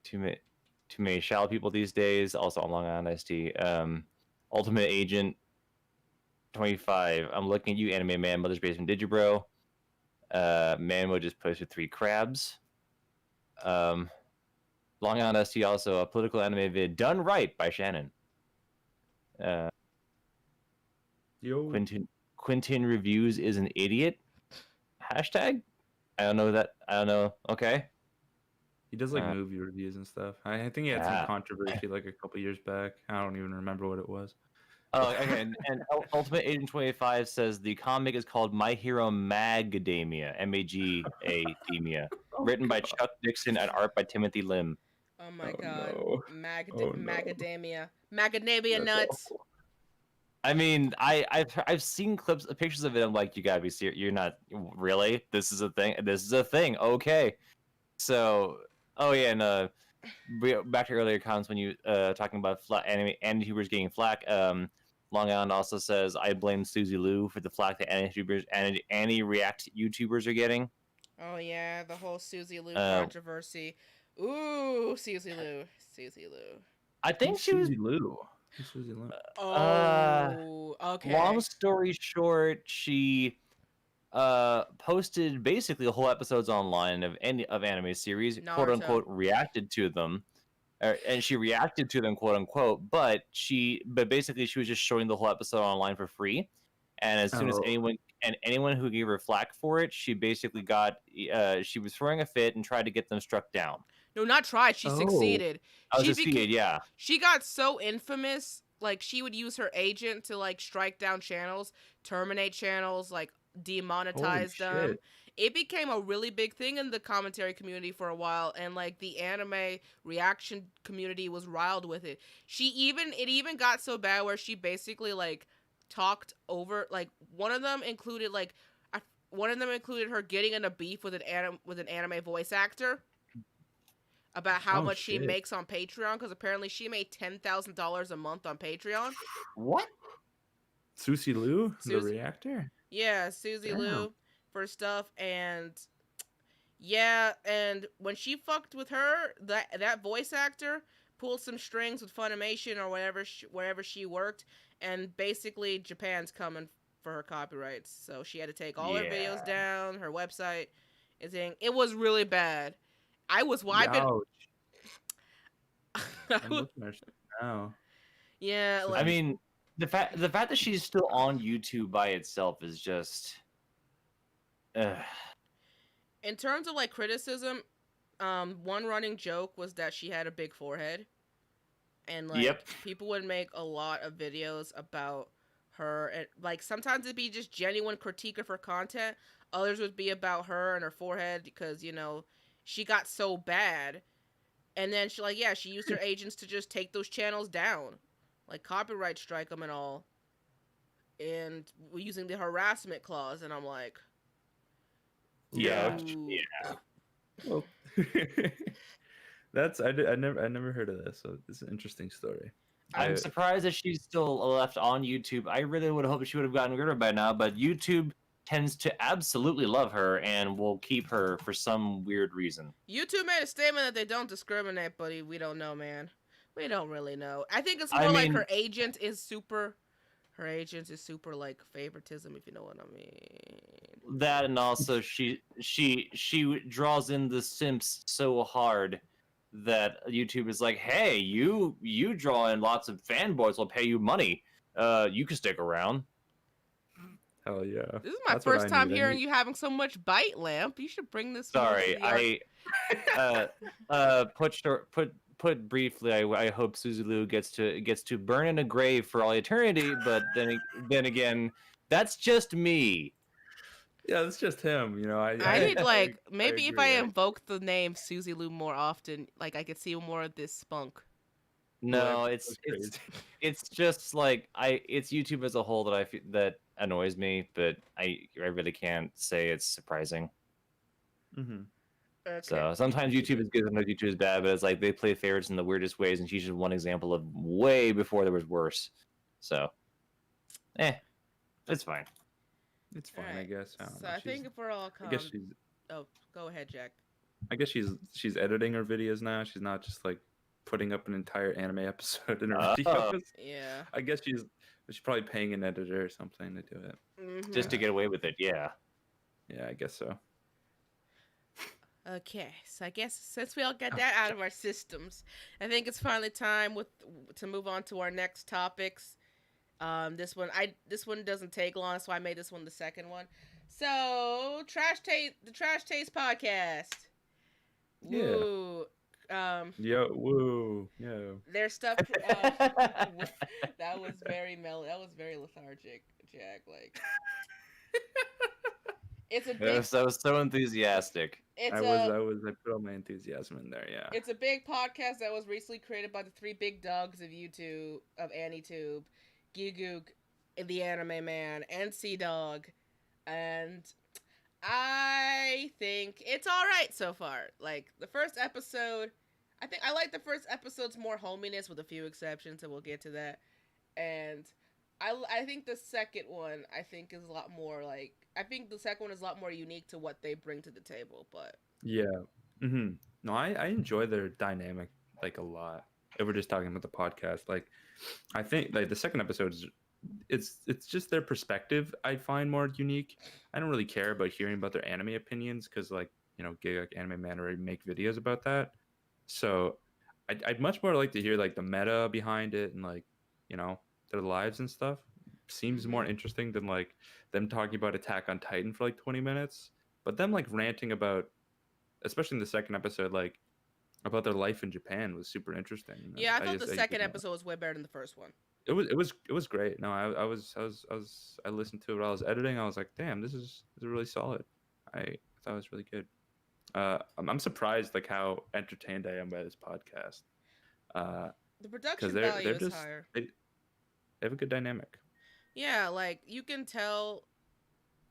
S2: Too many shallow people these days. Also on Long Island ST. Ultimate Agent 25. I'm looking at you, Anime Man, Mother's Basement Digibro. Manmo just posted 3 crabs. Long Island ST also a political anime vid done right by Shannen. Quentin reviews is an idiot. Hashtag? I don't know. Okay.
S3: He does like movie reviews and stuff. I think he had some controversy like a couple years back. I don't even remember what it was.
S2: Oh, okay. And Ultimate Agent 25 says the comic is called My Hero Magademia, Magademia, written by Chuck Dixon and art by Timothy Lim.
S1: Oh my god, no. Magademia, Macadamia nuts.
S2: Awful. I mean, I've seen pictures of it. I'm like, you gotta be serious. You're not really. This is a thing. Okay. So, oh yeah, and back to earlier comments when you talking about anitubers getting flack. Long Island also says I blame Susie Lou for the flack that anti-react YouTubers are getting.
S1: Oh yeah, the whole Susie Lou controversy. Ooh, Susie Lou.
S2: I think Susie
S3: Lou.
S1: Okay.
S2: Long story short, she posted basically the whole episodes online of anime series, Naruto. Quote unquote, reacted to them. And she reacted to them, quote unquote, but basically she was just showing the whole episode online for free. And as soon as
S3: Oh.
S2: anyone who gave her flack for it, she basically got she was throwing a fit and tried to get them struck down.
S1: No, not tried. She
S3: Oh.
S1: succeeded.
S2: I was
S1: She
S2: succeeded, yeah.
S1: She got so infamous. Like, she would use her agent to, like, strike down channels, terminate channels, like, demonetize them.
S3: Shit.
S1: It became a really big thing in the commentary community for a while, and, like, the anime reaction community was riled with it. It even got so bad where she basically, like, talked over, like, one of them included her getting in a beef with an anime voice actor about how much she makes on Patreon, because apparently she made $10,000 a month on Patreon.
S2: What?
S3: Susie Lou, the reactor?
S1: Yeah, Susie Lou for stuff, and yeah, and when she fucked with her, that voice actor pulled some strings with Funimation or wherever she worked, and basically Japan's coming for her copyrights, so she had to take all her videos down, her website, and thing. It was really bad. I'm looking
S3: at now.
S1: Yeah,
S2: I mean, the fact that she's still on YouTube by itself is just.
S1: In terms of, like, criticism, one running joke was that she had a big forehead, and, like, people would make a lot of videos about her, and, like, sometimes it'd be just genuine critique of her content. Others would be about her and her forehead because, you know, she got so bad, and then she used her agents to just take those channels down, like, copyright strike them and all, and using the harassment clause, and I'm like,
S2: yeah.
S3: Well, I never heard of this, so it's an interesting story.
S2: I'm surprised that she's still left on YouTube. I really would hope she would have gotten rid of her by now, but YouTube tends to absolutely love her and will keep her for some weird reason.
S1: YouTube made a statement that they don't discriminate, but we don't know, man. We don't really know. I think it's more like her agent is super, like, favoritism, if you know what I mean.
S2: That, and also she draws in the simps so hard that YouTube is like, hey, you draw in lots of fanboys, will pay you money. You can stick around.
S3: Hell yeah.
S1: This is my first time hearing you having so much bite, Lamp. You should bring this.
S2: Sorry, put briefly, I hope Susie Lou gets to burn in a grave for all eternity, but then again, that's just me.
S3: Yeah, that's just him, you know.
S1: I need, like, maybe if I invoke the name Susie Lou more often, like, I could see more of this spunk.
S2: No, it's just like it's YouTube as a whole that that annoys me, but I really can't say it's surprising.
S3: Mm-hmm.
S1: Okay.
S2: So sometimes YouTube is good, sometimes YouTube is bad, but it's like they play favorites in the weirdest ways, and she's just one example of way before there was worse. So, it's fine.
S3: It's fine, right. I guess.
S1: I think if we're all calm...
S3: I guess she's...
S1: Oh, go ahead, Jack.
S3: I guess she's editing her videos now. She's not just, like, putting up an entire anime episode in her videos.
S1: Yeah.
S3: I guess she's probably paying an editor or something to do it.
S1: Mm-hmm.
S2: Just to get away with it, yeah.
S3: Yeah, I guess so.
S1: Okay, so I guess since we all got that out of our systems, I think it's finally time to move on to our next topics. This one doesn't take long, so I made this one the second one. So, the Trash Taste podcast. Woo.
S3: Woo. Yo.
S1: Their stuff. That was very lethargic, Jack. Like, it's a big.
S2: I was so enthusiastic.
S3: I put all my enthusiasm in there. Yeah.
S1: It's a big podcast that was recently created by the three big dogs of YouTube, of Anitube, Gigguk, the Anime Man, and Sea Dog, and I think it's all right so far. Like, the first episode, I like the first episode's more hominess with a few exceptions, and we'll get to that. And I think the second one, is a lot more like, I think the second one is a lot more unique to what they bring to the table. But
S3: yeah, no, I enjoy their dynamic like a lot. If we're just talking about the podcast, like, I think like the second episode is it's just their perspective I find more unique. I don't really care about hearing about their anime opinions because, like, you know, Gigguk, Anime Man already make videos about that. So I'd much more like to hear like the meta behind it and, like, you know, their lives and stuff. seems more interesting than like them talking about Attack on Titan for like 20 minutes, but them like ranting about, especially in the second episode, like about their life in Japan was super interesting.
S1: Yeah, I thought the second episode was way better than the first one.
S3: It was great. No, I listened to it while I was editing. I was like, damn, this is really solid. I thought it was really good. I'm surprised like how entertained I am by this podcast.
S1: The production
S3: Because
S1: value
S3: they're
S1: is
S3: just
S1: higher.
S3: they have a good dynamic.
S1: Yeah, like you can tell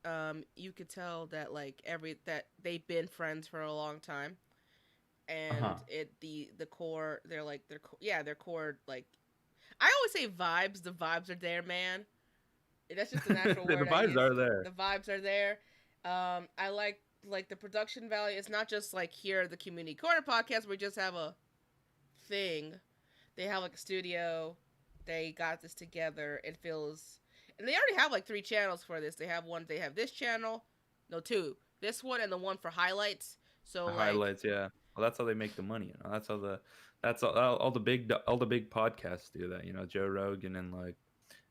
S1: that like that they've been friends for a long time. And the core, their core, like I always say vibes. The vibes are there, man. That's just a natural
S3: The
S1: word.
S3: vibes are there.
S1: The vibes are there. I like the production value. It's not just like here the Community Corner podcast where we just have a thing. They have like a studio. They got this together. It feels, and they already have like 3 channels for this. They have this channel, no 2. This one and the one for highlights. So
S3: Highlights, yeah. Well, that's how they make the money. You know, that's all the big podcasts do that. You know, Joe Rogan and like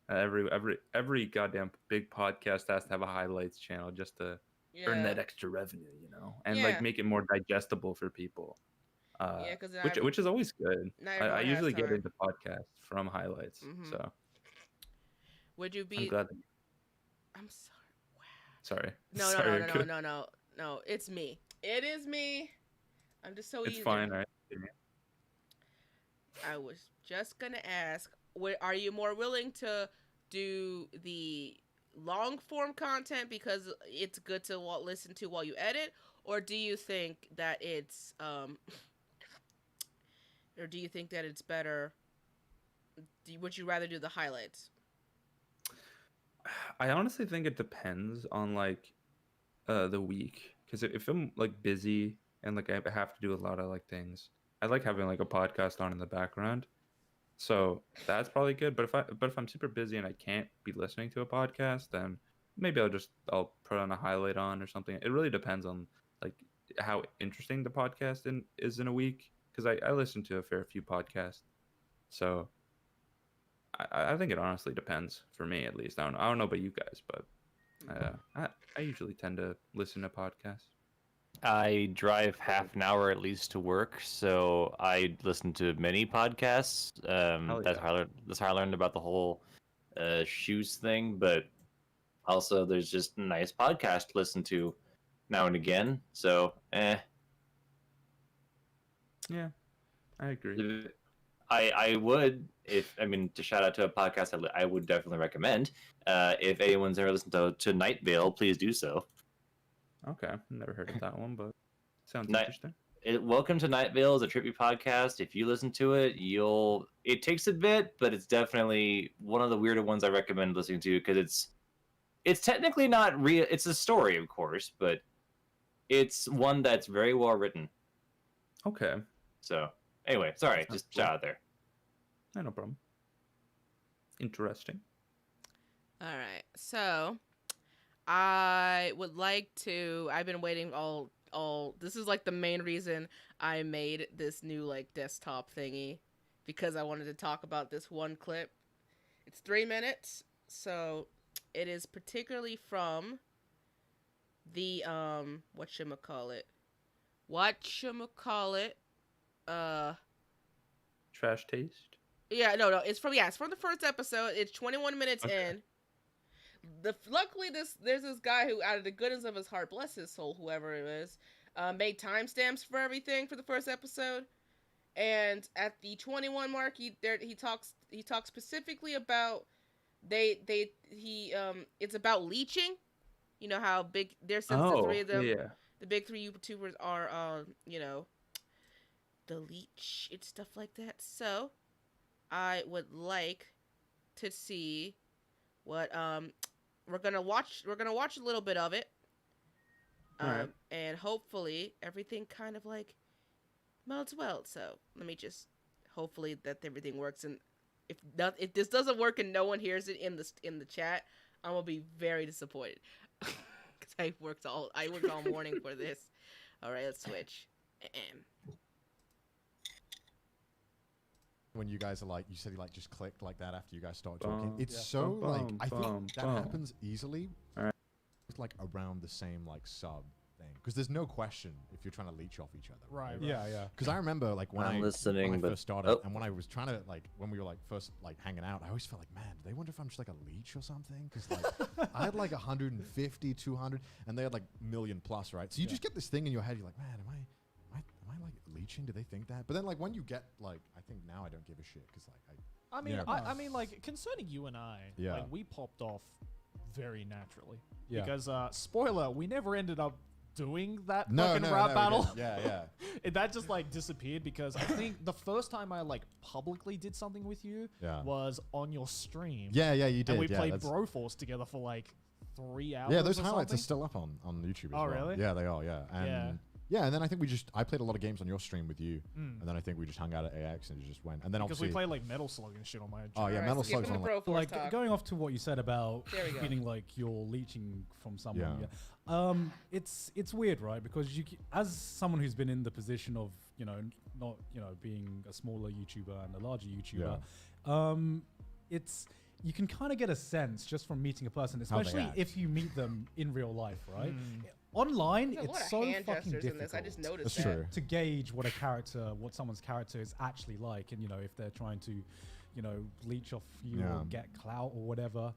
S3: every goddamn big podcast has to have a highlights channel just to earn that extra revenue. You know, and like make it more digestible for people. Because which is always good. I usually get into podcasts from highlights. Mm-hmm. So
S1: would you be?
S3: I'm glad.
S1: I'm sorry. Wow.
S3: Sorry.
S1: No. It's me. It is me. I'm just so
S3: easy.
S1: It's
S3: fine, right?
S1: I was just gonna ask, are you more willing to do the long form content because it's good to listen to while you edit, or do you think that it's better? Would you rather do the highlights?
S3: I honestly think it depends on like the week, because if I'm like busy and like I have to do a lot of like things, I like having like a podcast on in the background, so that's probably good. But if I'm super busy and I can't be listening to a podcast, then maybe I'll put on a highlight on or something. It really depends on like how interesting the podcast is in a week, because I listen to a fair few podcasts, so I think it honestly depends for me, at least. I don't know about you guys, but I usually tend to listen to podcasts.
S2: I drive half an hour at least to work, so I listen to many podcasts. That's how I learned about the whole shoes thing. But also, there's just a nice podcast to listen to now and again. So,
S3: Yeah, I agree.
S2: I would, to shout out to a podcast I would definitely recommend. If anyone's ever listened to Night Vale, please do so.
S3: Okay, never heard of that one, but sounds interesting.
S2: Welcome to Night Vale is a trippy podcast. If you listen to it, it takes a bit, but it's definitely one of the weirder ones I recommend listening to, because it's technically not real. It's a story, of course, but it's one that's very well written.
S3: Okay.
S2: So anyway, sorry, just shout out there.
S3: No problem. Interesting.
S1: All right, so I would like to. I've been waiting all. This is like the main reason I made this new like desktop thingy, because I wanted to talk about this one clip. It's 3 minutes, so it is particularly from the whatchamacallit.
S3: Trash Taste?
S1: Yeah, no, it's from the first episode. It's 21 minutes in. Luckily, there's this guy who, out of the goodness of his heart, bless his soul, whoever it is, made timestamps for everything for the first episode. And at the 21 mark, he talks specifically about it's about leeching. You know how big the 3 of them.
S3: Yeah.
S1: The big 3 YouTubers are the leech and stuff like that. So I would like to see what we're gonna watch a little bit of it,
S3: right.
S1: And hopefully everything kind of like melds well. So let me just hopefully that everything works, and if this doesn't work and no one hears it in the chat, I'm gonna be very disappointed, because I worked all morning for this. All right, let's switch.
S4: when you guys are like, you said you like just clicked like that after you guys started talking.
S3: Boom.
S4: It's
S3: Yeah.
S4: so
S3: Boom,
S4: like I
S3: boom,
S4: think that
S3: boom.
S4: happens easily.
S3: Alright.
S4: It's like around the same like sub thing because there's no question if you're trying to leech off each other.
S5: Right.
S6: Yeah.
S4: Because I remember like when
S2: I'm
S4: I
S2: listening, but
S4: first started
S2: oh.
S4: and when I was trying to like when we were like first like hanging out, I always felt like, man, do they wonder if I'm just like a leech or something? Because like I had like 150, 200, and they had like million plus, right? So you just get this thing in your head. You're like, man, am I like leeching? Do they think that? But then like when you get like, I think now I don't give a shit because like
S5: I mean,
S4: Yeah.
S5: I mean, like concerning you and I,
S4: Yeah.
S5: like we popped off very naturally.
S6: Yeah.
S5: Because spoiler, we never ended up doing that
S4: no,
S5: fucking
S4: no,
S5: rap
S4: no,
S5: battle.
S4: yeah.
S5: That just like disappeared because I think the first time I like publicly did something with you
S4: Yeah.
S5: was on your stream.
S4: Yeah, you did.
S5: And we
S4: yeah,
S5: played
S4: that's-
S5: Broforce together for like 3 hours.
S4: Yeah, those
S5: or
S4: highlights
S5: something.
S4: are still up on YouTube as
S5: Oh,
S4: well.
S5: really?
S4: Yeah, they are, yeah. And
S5: Yeah.
S4: and then I think I played a lot of games on your stream with you, and then I think we just hung out at AX and it just went. And then
S5: Because we
S4: obviously,
S5: played like Metal Slug and shit on my
S4: oh yeah,
S1: Alright,
S4: Metal
S1: so give
S4: Slug's
S1: him
S4: on
S1: the
S4: like,
S1: Broforce
S6: Like
S1: talk.
S6: going off to what you said about
S1: There we go.
S6: feeling like you're leeching from someone.
S4: Yeah.
S6: It's weird, right? Because as someone who's been in the position of not being a smaller YouTuber and a larger YouTuber, it's you can kind of get a sense just from meeting a person,
S4: How they
S6: especially
S4: act.
S6: if you meet them in real life, right? Online,
S1: There's a lot
S6: it's
S1: of
S6: so
S1: hand
S6: fucking
S1: gestures in
S6: difficult.
S1: this. I just noticed
S4: That's
S1: that.
S4: true.
S6: To gauge what someone's character is actually like, and if they're trying to, leech off you
S4: Yeah.
S6: or get clout or whatever.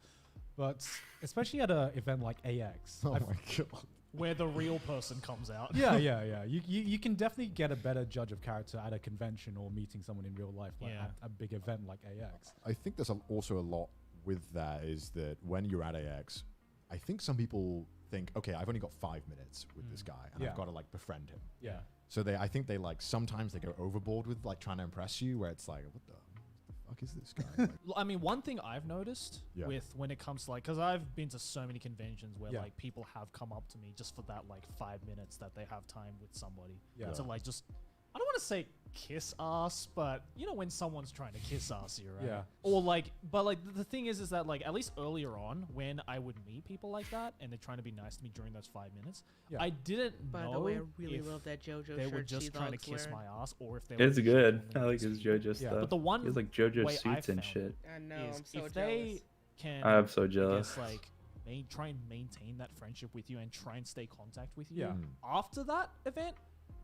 S6: But especially at an event like AX,
S4: oh
S6: I've-
S4: my god.
S5: where the real person comes out.
S6: yeah. You can definitely get a better judge of character at a convention or meeting someone in real life, like
S5: Yeah.
S6: at a big event like AX.
S4: I think there's also a lot with that is that when you're at AX, I think some people think, okay, I've only got 5 minutes with this guy and
S6: Yeah.
S4: I've got to like befriend him.
S6: Yeah.
S4: So I think they like sometimes they go overboard with like trying to impress you, where it's like, what the fuck is this guy? Like,
S5: I mean, one thing I've noticed
S4: Yeah.
S5: with when it comes to like, because I've been to so many conventions where
S6: Yeah.
S5: like people have come up to me just for that like 5 minutes that they have time with somebody
S6: Yeah.
S5: to like just, I don't want to say kiss ass, but when someone's trying to kiss ass you, right?
S6: Yeah.
S5: Or like, but like the thing is that like at least earlier on when I would meet people like that and they're trying to be nice to me during those 5 minutes,
S6: Yeah.
S5: I didn't
S1: By
S5: know
S1: the way, I really
S5: if
S1: love that JoJo
S5: they
S1: shirt
S5: were just trying to
S1: T-Dog's
S5: kiss
S1: wearing.
S5: my ass or if they
S3: It's
S5: were
S3: good. I
S5: genuinely
S3: like his
S5: nice to me.
S3: JoJo
S6: Yeah.
S3: stuff.
S5: But the one
S3: He has like JoJo
S5: way
S3: suits
S5: I
S3: and
S5: found
S3: shit.
S1: I know,
S5: is
S1: I'm so
S5: if
S1: jealous.
S5: they can
S3: I'm so
S5: I
S3: jealous.
S5: guess, like try and maintain that friendship with you and try and stay contact with you
S6: Yeah.
S5: after that event,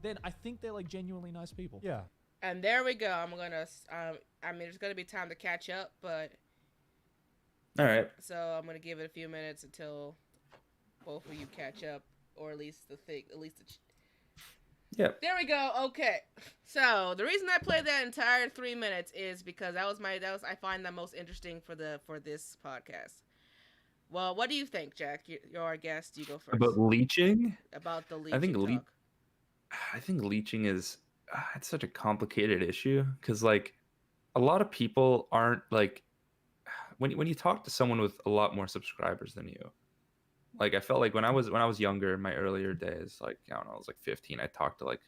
S5: then I think they're like genuinely nice people.
S6: Yeah.
S1: And there we go. I'm gonna. I mean, there's gonna be time to catch up, but
S3: All right.
S1: so I'm gonna give it a few minutes until both of you catch up, or at least
S3: Yep.
S1: There we go. Okay. So the reason I played that entire 3 minutes is because I find that most interesting for this podcast. Well, what do you think, Jack? You're our guest. You go first.
S3: About leeching?
S1: About the leeching
S3: I think
S1: talk.
S3: I think leeching is it's such a complicated issue because like a lot of people aren't like when you talk to someone with a lot more subscribers than you. Like I felt like when I was younger in my earlier days, like I don't know, I was like 15, I talked to like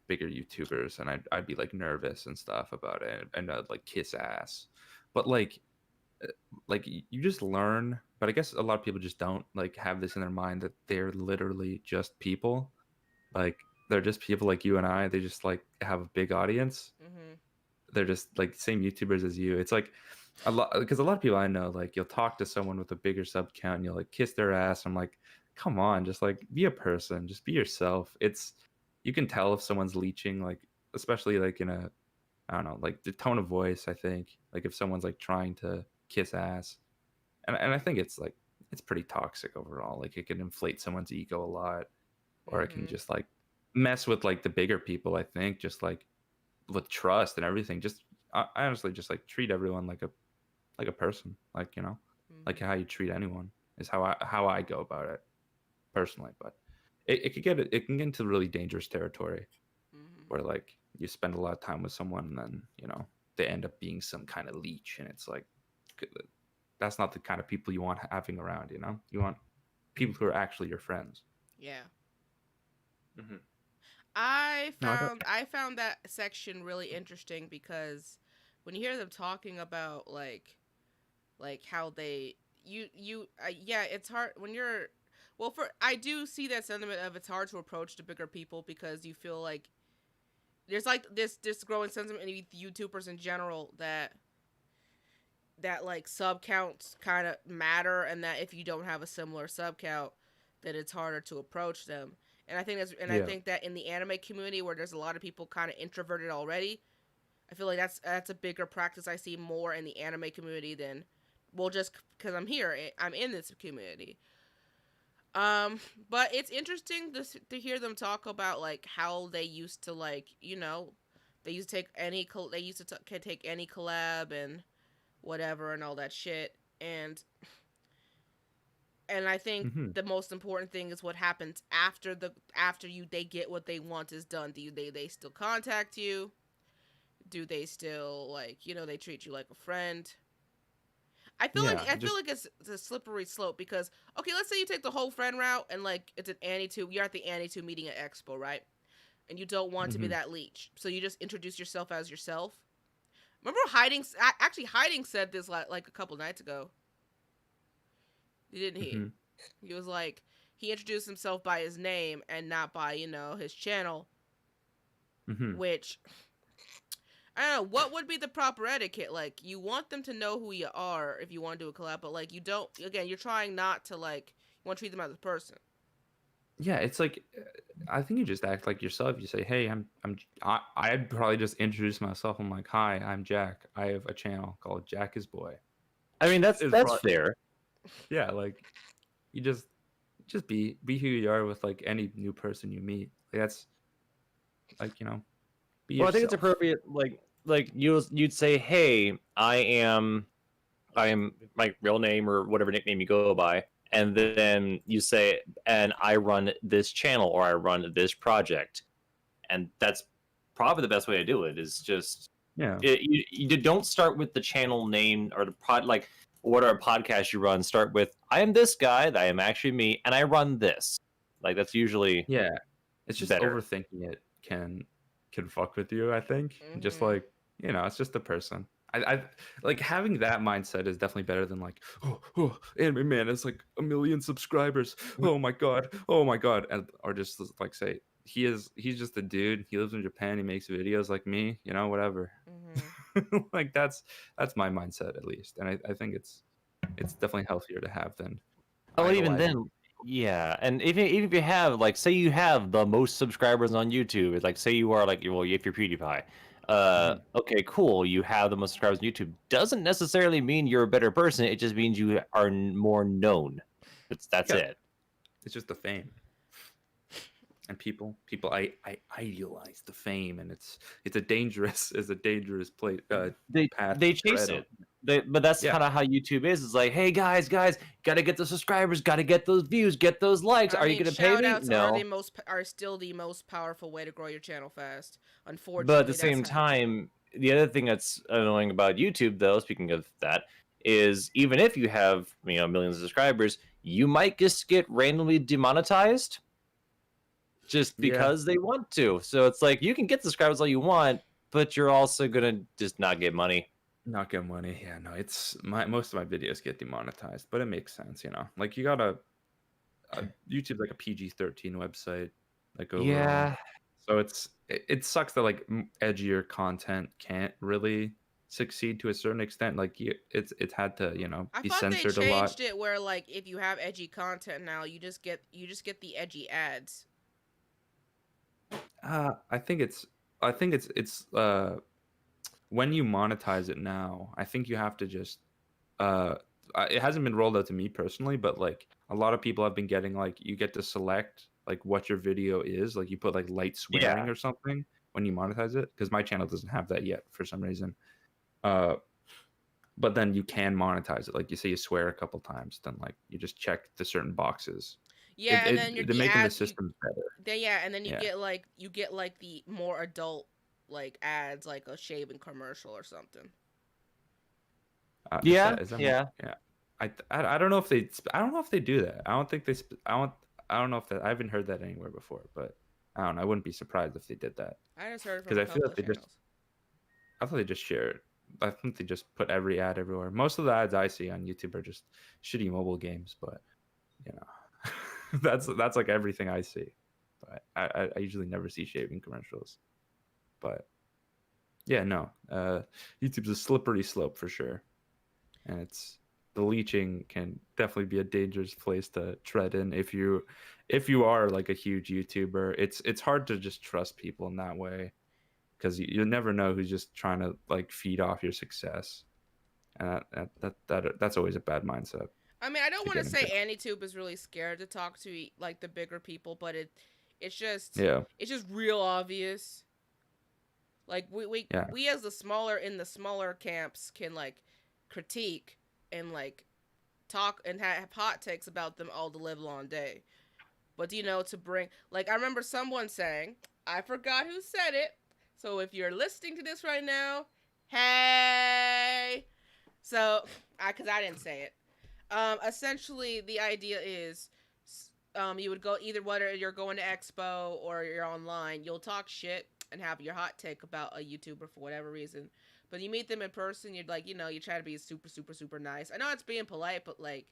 S3: bigger YouTubers and I'd be like nervous and stuff about it and I'd like kiss ass. But like you just learn, but I guess a lot of people just don't like have this in their mind that they're literally just people. Like they're just people like you and I. They just like have a big audience.
S1: Mm-hmm.
S3: They're just like the same YouTubers as you. It's like a lot because a lot of people I know, like you'll talk to someone with a bigger sub count and you'll like kiss their ass. I'm like, come on, just like be a person, just be yourself. You can tell if someone's leeching, like especially like in a, I don't know, like the tone of voice. I think like if someone's like trying to kiss ass, and I think it's pretty toxic overall. Like it can inflate someone's ego a lot, or it can just like mess with like the bigger people. I think just like with trust and everything. Just I honestly just like treat everyone like a person, like like how you treat anyone is how I go about it personally. But it can get into really dangerous territory where like you spend a lot of time with someone and then they end up being some kind of leech, and it's like that's not the kind of people you want having around. You want people who are actually your friends.
S1: Yeah.
S3: Mm-hmm.
S1: I found that section really interesting because when you hear them talking about like how they yeah, it's hard when you're I do see that sentiment of it's hard to approach the bigger people because you feel like there's like this growing sentiment in YouTubers in general that like sub counts kind of matter, and that if you don't have a similar sub count, that it's harder to approach them. And I think I think that in the anime community where there's a lot of people kind of introverted already, I feel like that's a bigger practice I see more in the anime community than, well, just because I'm here, I'm in this community. But it's interesting to hear them talk about like how they used to, like, you know, they used to take any collab and whatever and all that shit, and I think the most important thing is what happens after they get what they want is done. Do they still contact you? Do they still, like, you know, they treat you like a friend? I feel like it's a slippery slope because, okay, let's say you take the whole friend route and like it's an Anitube. You're at the Anitube meeting at Expo, right? And you don't want to be that leech, so you just introduce yourself as yourself. Remember Hiding said this like a couple nights ago. Didn't he? He was like, he introduced himself by his name and not by, you know, his channel. Which, I don't know, what would be the proper etiquette? Like, you want them to know who you are if you want to do a collab, but like, you don't, again, you're trying not to, like, you want to treat them as a person.
S3: Yeah, it's like, I think you just act like yourself. You say, hey, I'd probably just introduce myself. I'm like, hi, I'm Jack. I have a channel called Jackisboy.
S2: I mean, that's fair.
S3: Yeah, like, you just be who you are with like any new person you meet. Like, that's like, you know, be yourself.
S2: I think it's appropriate. Like you'd say, hey, I am my real name or whatever nickname you go by, and then you say, and I run this channel or I run this project, and that's probably the best way to do it. Is just you don't start with the channel name or the pod, like what are a podcast you run. Start with, I am this guy, I am actually me, and I run this. Like, that's usually
S3: it's just
S2: better.
S3: Overthinking it can fuck with you, I think. Just like, you know, it's just a person. I like having that mindset is definitely better than like, oh, anime man, it's like 1 million subscribers. Oh my god, and, or just like say he's just a dude. He lives in Japan. He makes videos like me. You know, whatever. Like that's my mindset at least, and I think it's definitely healthier to have than.
S2: Oh, even then. Yeah, and even if you have, like, say you have the most subscribers on YouTube, it's like, say you are like, well, if you're PewDiePie, okay, cool, you have the most subscribers on YouTube, doesn't necessarily mean you're a better person. It just means you are more known. That's it.
S3: It's just the fame, and people I idealize the fame, and it's a dangerous place.
S2: They chase it. But that's kind of how YouTube is. It's like, hey guys, gotta get the subscribers, gotta get those views, get those likes. Are you gonna pay me? No.
S1: Are still the most powerful way to grow your channel fast. Unfortunately,
S2: but at the same time, the other thing that's annoying about YouTube, though, speaking of that, is even if you have, you know, millions of subscribers, you might just get randomly demonetized just because they want to. So it's like, you can get subscribers all you want, but you're also gonna just not get money.
S3: Yeah, no, it's most of my videos get demonetized, but it makes sense, you know. Like, you got YouTube's like a PG-13 website, like overall. So it sucks that like edgier content can't really succeed to a certain extent. Like, it's had to, you know, be censored a lot.
S1: I thought they changed it where like if you have edgy content now, you just get the edgy ads.
S3: I think it's when you monetize it now, I think you have to just it hasn't been rolled out to me personally, but like a lot of people have been getting, like, you get to select like what your video is, like you put like light swearing or something when you monetize it, because my channel doesn't have that yet for some reason. But then you can monetize it, like you say you swear a couple times, then like you just check the certain boxes.
S1: Yeah, and then
S3: they're making the systems better.
S1: And then you get like the more adult like ads, like a shaving commercial or something.
S3: I don't know if they do that. I don't know if that. I haven't heard that anywhere before, but I don't know. I wouldn't be surprised if they did that.
S1: I just heard it from
S3: I feel like I thought they just shared. I think they just put every ad everywhere. Most of the ads I see on YouTube are just shitty mobile games, but you know, that's like everything I see. But I usually never see shaving commercials. But yeah, no, YouTube's a slippery slope for sure, and the leeching can definitely be a dangerous place to tread in if you are like a huge YouTuber. It's hard to just trust people in that way, because you never know who's just trying to like feed off your success, and that's always a bad mindset.
S1: I mean, I don't
S3: to
S1: want to
S3: get
S1: say
S3: into.
S1: Anitube is really scared to talk to like the bigger people, but it's just
S3: Yeah,
S1: it's just real obvious. Like
S3: yeah,
S1: we as the smaller camps can like critique and like talk and have hot takes about them all the live long day. But to bring, like, I remember someone saying, I forgot who said it. So if you're listening to this right now, hey. So, because I didn't say it. Essentially, the idea is, you would go either whether you're going to Expo or you're online, you'll talk shit and have your hot take about a YouTuber for whatever reason. But you meet them in person, you're like, you try to be super, super, super nice. I know it's being polite, but like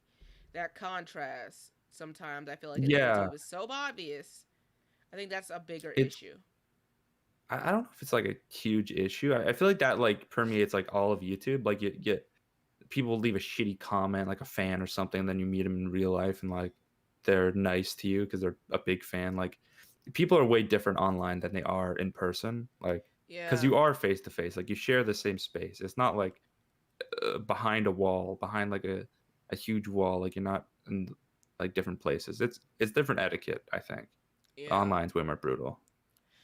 S1: that contrast, sometimes I feel like in YouTube is so obvious. I think that's a bigger issue.
S3: I don't know if it's like a huge issue. I feel like that like permeates like all of YouTube. Like you get people leave a shitty comment, like a fan or something, and then you meet them in real life and like they're nice to you because they're a big fan. Like people are way different online than they are in person. Like because you are face to face. Like you share the same space. It's not like behind a wall, behind like a huge wall. Like you're not in like different places. It's different etiquette. I think online's way more brutal.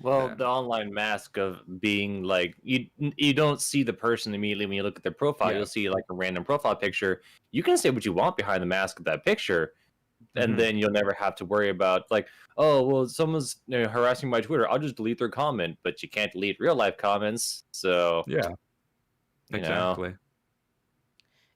S2: Well, the online mask of being like you don't see the person immediately when you look at their profile. You'll see like a random profile picture. You can say what you want behind the mask of that picture, and then you'll never have to worry about like, oh well, someone's harassing my Twitter. I'll just delete their comment, but you can't delete real life comments. So
S3: yeah, exactly.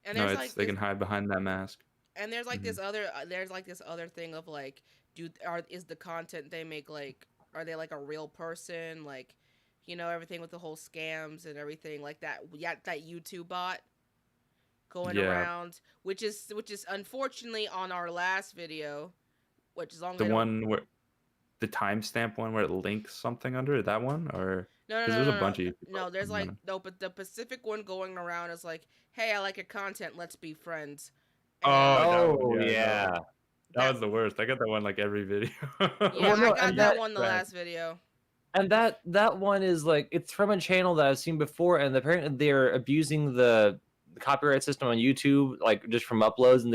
S1: And there's
S3: like they can hide behind that mask.
S1: And there's like this other thing of like, is the content they make like, are they like a real person? Like, everything with the whole scams and everything like that. Yeah, that YouTube bot going around, which is unfortunately on our last video, which is on
S3: the one where the timestamp one where it links something under that one, or
S1: no,
S3: there's a bunch of
S1: no, there's like but the Pacific one going around is like, hey, I like your content, let's be friends.
S2: And, yeah.
S3: That was the worst. I got that one like every video.
S1: I got that one the last video.
S2: And that one is like, it's from a channel that I've seen before, and apparently they're abusing the copyright system on YouTube, like just from uploads, and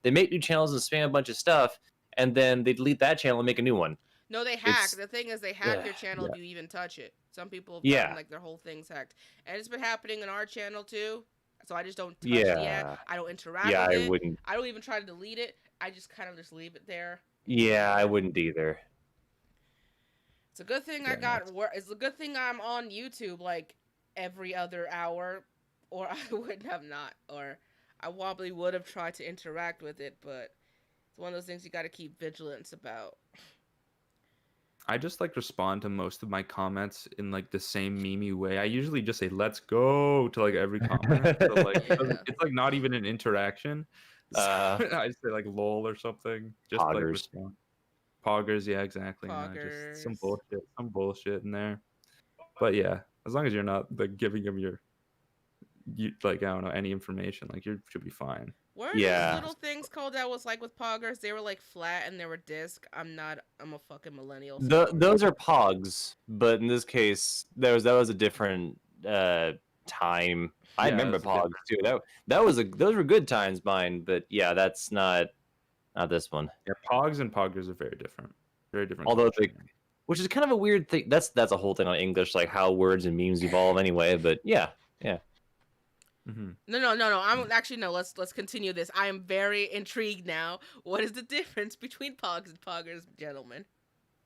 S2: they make new channels and spam a bunch of stuff, and then they delete that channel and make a new one.
S1: No, they hack. The thing is, they hack your channel if you even touch it. Some people have gotten like their whole thing's hacked, and it's been happening in our channel too. So I just don't touch the ad. I don't interact with it.
S2: I wouldn't.
S1: I don't even try to delete it. I just kind of just leave it there.
S2: Yeah, I wouldn't either.
S1: It's a good thing it's a good thing I'm on YouTube like every other hour, or I would have not, or I probably would have tried to interact with it, but it's one of those things you got to keep vigilance about.
S3: I just like respond to most of my comments in like the same memey way. I usually just say "let's go" to like every comment. So, like it's like not even an interaction. I say like "lol" or something. Just
S2: Poggers.
S3: like respond. Poggers, yeah, exactly.
S1: Poggers.
S3: Just some bullshit in there. But yeah, as long as you're not like giving them like I don't know, any information, like you should be fine.
S1: What are those little things called that was like with Poggers? They were like flat and they were disc. I'm a fucking millennial.
S2: Those are Pogs, but in this case, that was a different time. I remember Pogs too. Those were good times, mine. But yeah, that's not this one.
S3: Yeah, Pogs and Poggers are very different. Very different.
S2: Although which is kind of a weird thing. That's a whole thing on English, like how words and memes evolve anyway. But yeah.
S3: Mm-hmm.
S1: No. I'm actually no. Let's continue this. I am very intrigued now. What is the difference between Pogs and Poggers, gentlemen?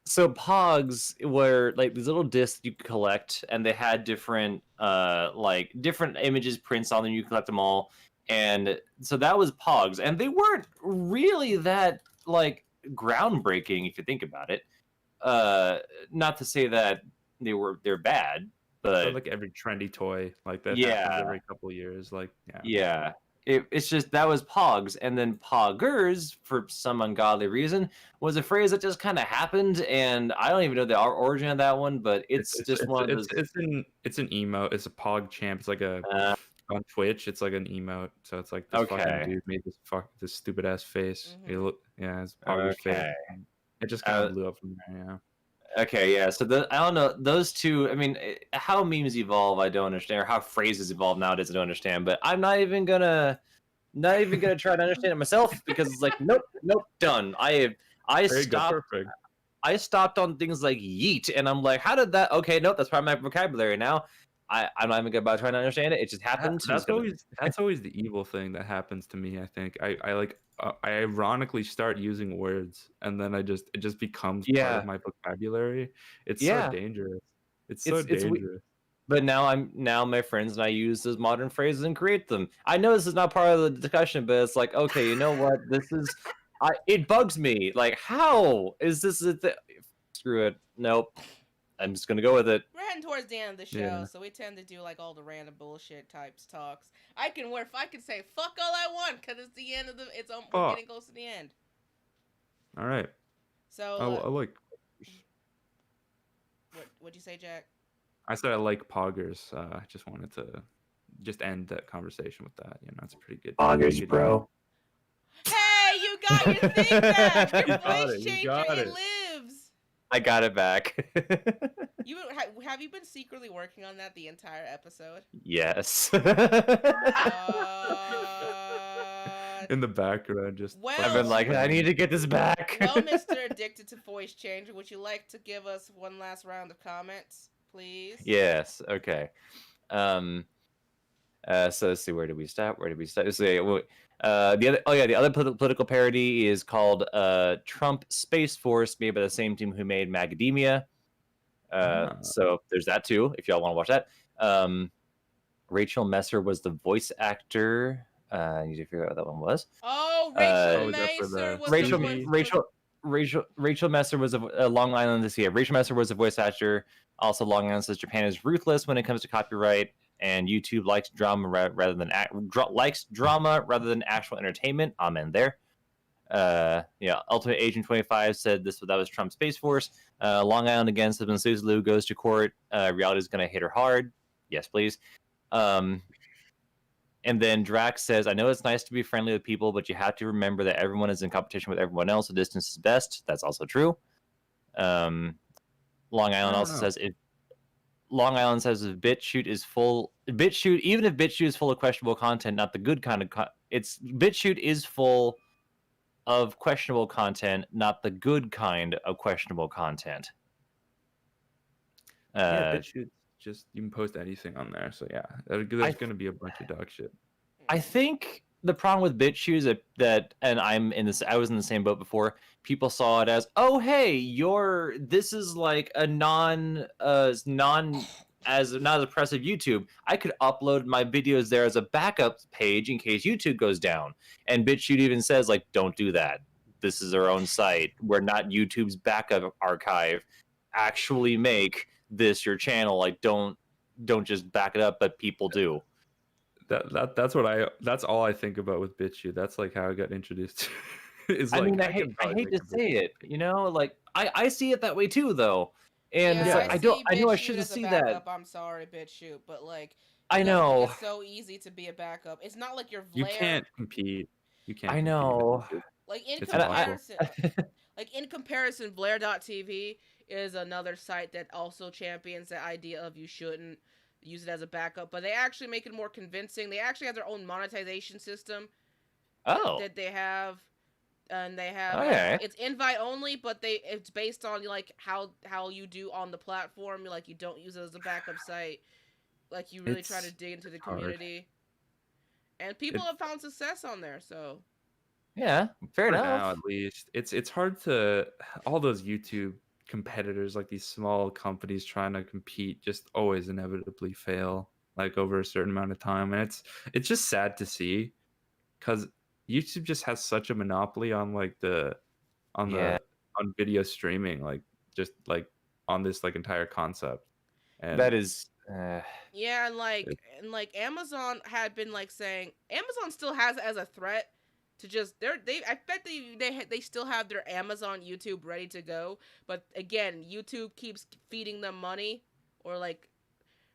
S2: So Pogs were like these little discs you could collect, and they had different different images, prints on them. You collect them all, and so that was Pogs, and they weren't really that like groundbreaking if you think about it. Not to say that they're bad. But
S3: like every trendy toy like that happens every couple of years, like
S2: yeah. it's just that was pogs, and then poggers, for some ungodly reason, was a phrase that just kind of happened, and I don't even know the origin of that one, but it's just one of those.
S3: It's an emote. It's a pog champ. It's like a on Twitch. It's like an emote. So it's like this fucking dude made this stupid ass face. It's pogger's face. It just kind of blew up from there. Yeah.
S2: Okay, yeah. So I don't know those two. I mean, how memes evolve, I don't understand, or how phrases evolve nowadays, I don't understand. But I'm not even gonna try to understand it myself because it's like, nope, done. I stopped. I stopped on things like yeet, and I'm like, how did that? Okay, nope, that's part of my vocabulary now. I'm not even good about trying to understand it. It just happens.
S3: That's always the evil thing that happens to me. I think I ironically start using words, and then it just becomes part of my vocabulary. It's so dangerous. It's so dangerous.
S2: But now my friends and I use those modern phrases and create them. I know this is not part of the discussion, but it's like, okay, you know what? This is, it bugs me. Like, how is this a thing? Screw it. Nope. I'm just gonna go with it.
S1: We're heading towards the end of the show, so we tend to do like all the random bullshit types talks. I can say fuck all I want because it's the end of we're getting close to the end.
S3: All right.
S1: So
S3: I like.
S1: What'd you say, Jack?
S3: I said I like poggers. I just wanted to end that conversation with that. You know, it's a pretty good.
S2: Poggers, bro.
S1: Hey, you got your thing back. Your voice changer, it lives.
S2: I got it back.
S1: Have you been secretly working on that the entire episode?
S2: Yes.
S3: In the background,
S2: I've been like, I need to get this back.
S1: Well, Mr. Addicted to Voice Changer, would you like to give us one last round of comments, please?
S2: Yes. Okay. So let's see. Where did we stop? So, the other political parody is called Trump Space Force, made by the same team who made Macadamia. So there's that too, if y'all want to watch that. Rachel Messer was the voice actor. I need to figure out what that one was.
S1: Oh, Rachel Messer was
S2: Rachel Messer was a Long Island this year. Rachel Messer was a voice actor. Also, Long Island says Japan is ruthless when it comes to copyright, and YouTube likes drama rather than actual entertainment. Amen there. Ultimate Agent 25 said that was Trump's Space Force. Long Island again says when Suzu goes to court, reality is going to hit her hard. Yes, please. And then Drax says, I know it's nice to be friendly with people, but you have to remember that everyone is in competition with everyone else, so distance is best. That's also true. Long Island also says if BitChute is full, even if BitChute is full of questionable content, not the good kind of BitChute is full of questionable content, not the good kind of questionable content.
S3: BitChute, just you can post anything on there, so yeah, there's going to be a bunch of dog shit.
S2: I think the problem with BitChute is that and I was in the same boat before. People saw it as, oh hey, this is like a not as oppressive YouTube. I could upload my videos there as a backup page in case YouTube goes down. And BitChute even says, like, don't do that. This is our own site. We're not YouTube's backup archive. Actually make this your channel. Like, don't just back it up, but people do.
S3: That's all I think about with BitChute. That's like how I got introduced.
S2: I hate to say it, like I see it that way too, though. And I know I shouldn't see that.
S1: I'm sorry, BitChute, but like
S2: I know
S1: it's so easy to be a backup. It's not like you're
S3: You can't compete.
S2: I know.
S1: Like in comparison, Blair.tv is another site that also champions the idea of you shouldn't use it as a backup, but they actually make it more convincing. They actually have their own monetization system. That they have. And they have it's invite only, but it's based on like how you do on the platform. Like you don't use it as a backup site. Like you really try to dig into the community, and people have found success on there. So
S2: yeah, fair enough.
S3: Now, at least it's hard to all those YouTube competitors, like these small companies trying to compete, just always inevitably fail like over a certain amount of time, and it's just sad to see because YouTube just has such a monopoly on like on video streaming, like just like on this like entire concept. And
S2: that is
S1: Yeah, and like Amazon had been like saying Amazon still has it as a threat to just I bet they still have their Amazon YouTube ready to go, but again, YouTube keeps feeding them money, or like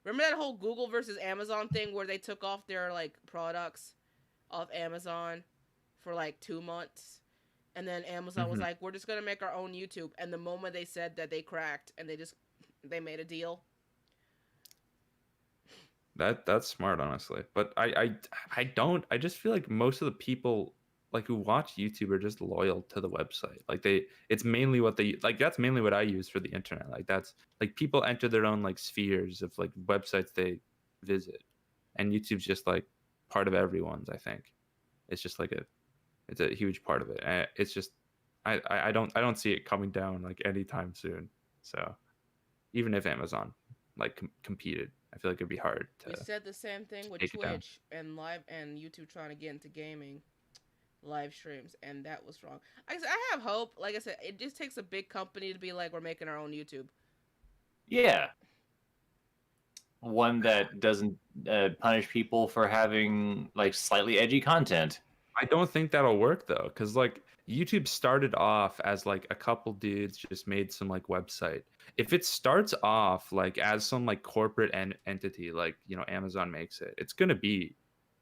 S1: remember that whole Google versus Amazon thing where they took off their like products off Amazon for like 2 months, and then Amazon was like, we're just gonna make our own YouTube, and the moment they said that, they cracked and they made a deal.
S3: That's smart, honestly. But I just feel like most of the people like who watch YouTube are just loyal to the website. Like it's mainly what they like. That's mainly what I use for the internet. Like that's like people enter their own like spheres of like websites they visit, and YouTube's just like part of everyone's. I think it's just like it's a huge part of it. And it's just I don't see it coming down like anytime soon. So even if Amazon like competed, I feel like it'd be hard to.
S1: We said the same thing with Twitch and live and YouTube trying to get into gaming live streams, and that was wrong. I have hope. Like I said, it just takes a big company to be like, we're making our own YouTube.
S2: Yeah. One that doesn't punish people for having like slightly edgy content.
S3: I don't think that'll work though, because like YouTube started off as like a couple dudes just made some like website. If it starts off like as some like corporate entity, like Amazon makes it, it's gonna be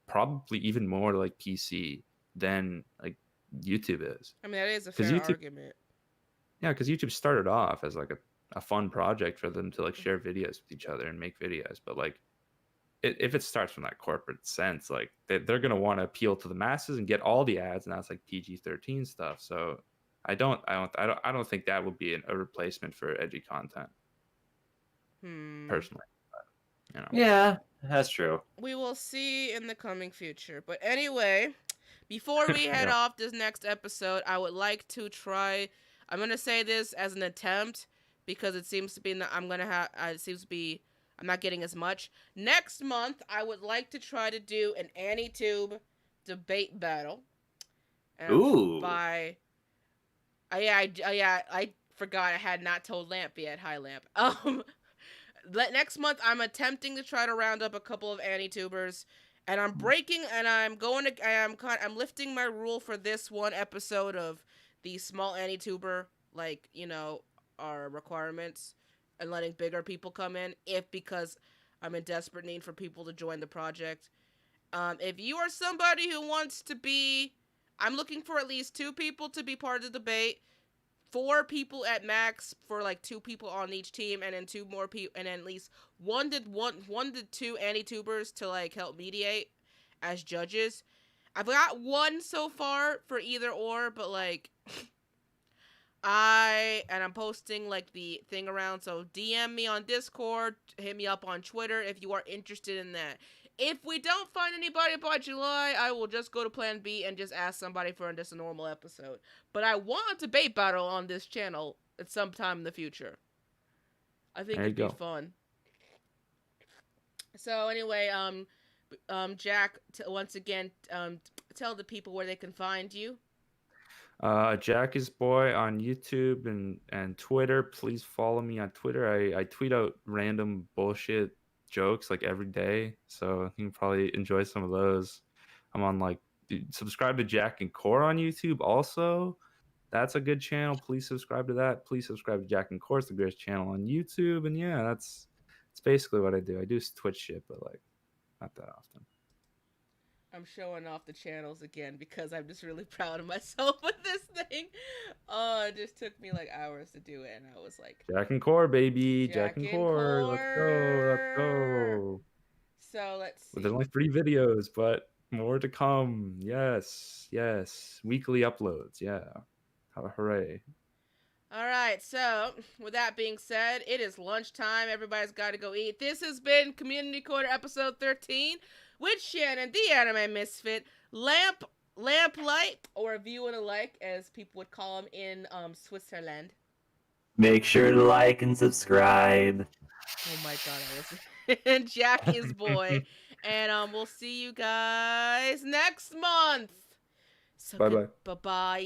S3: probably even more like PC than like YouTube is.
S1: I mean, that is a fair argument.
S3: Yeah, because YouTube started off as like a fun project for them to like share videos with each other and make videos, but like if it starts from that corporate sense, like they're gonna want to appeal to the masses and get all the ads, and that's like PG-13 stuff. So I don't think that would be a replacement for edgy content. Personally, but,
S2: Yeah, that's true.
S1: We will see in the coming future. But anyway, before we head off this next episode, I would like to try. I'm gonna say this as an attempt because it seems to be I'm not getting as much. Next month, I would like to try to do an Anitube debate battle.
S2: Ooh.
S1: I forgot I had not told Lamp yet. Hi, Lamp. Next month, I'm attempting to try to round up a couple of Anitubers, and I'm lifting my rule for this one episode of the small Anituber, our requirements, and letting bigger people come in because I'm in desperate need for people to join the project. If you are somebody who wants to be, I'm looking for at least 2 people to be part of the debate, 4 people at max for like 2 people on each team, and then 2 more people, and then at least 1 to 2 Anitubers to like help mediate as judges. I've got 1 so far for either or, but like I'm posting like the thing around, so DM me on Discord, hit me up on Twitter if you are interested in that. If we don't find anybody by July, I will just go to plan B and just ask somebody for just a normal episode. But I want a debate battle on this channel at some time in the future. I think it'd be fun. So anyway, Jack, once again, tell the people where they can find you.
S3: Jackisboy on YouTube and Twitter. Please follow me on Twitter. I tweet out random bullshit jokes like every day, so you can probably enjoy some of those. I'm on subscribe to Jack and Core on YouTube also. That's a good channel. Please subscribe to that. Please subscribe to Jack and Core. It's the greatest channel on YouTube. And yeah, that's basically what I do. I do Twitch shit, but like not that often.
S1: I'm showing off the channels again because I'm just really proud of myself with this thing. It just took me like hours to do it, and I was like,
S3: Jack and Core, baby. Jack and Core. Let's go.
S1: So let's see.
S3: There's only 3 videos, but more to come. Yes. Weekly uploads. Yeah. Hooray.
S1: All right, so with that being said, it is lunchtime. Everybody's got to go eat. This has been Community Corner episode 13 with Shannen, the anime misfit, LampLight, or AviewandaLike, as people would call him in Switzerland.
S2: Make sure to like and subscribe.
S1: Oh my god, I was and Jackisboy. And we'll see you guys next month. So
S3: bye-bye.
S1: Bye-bye.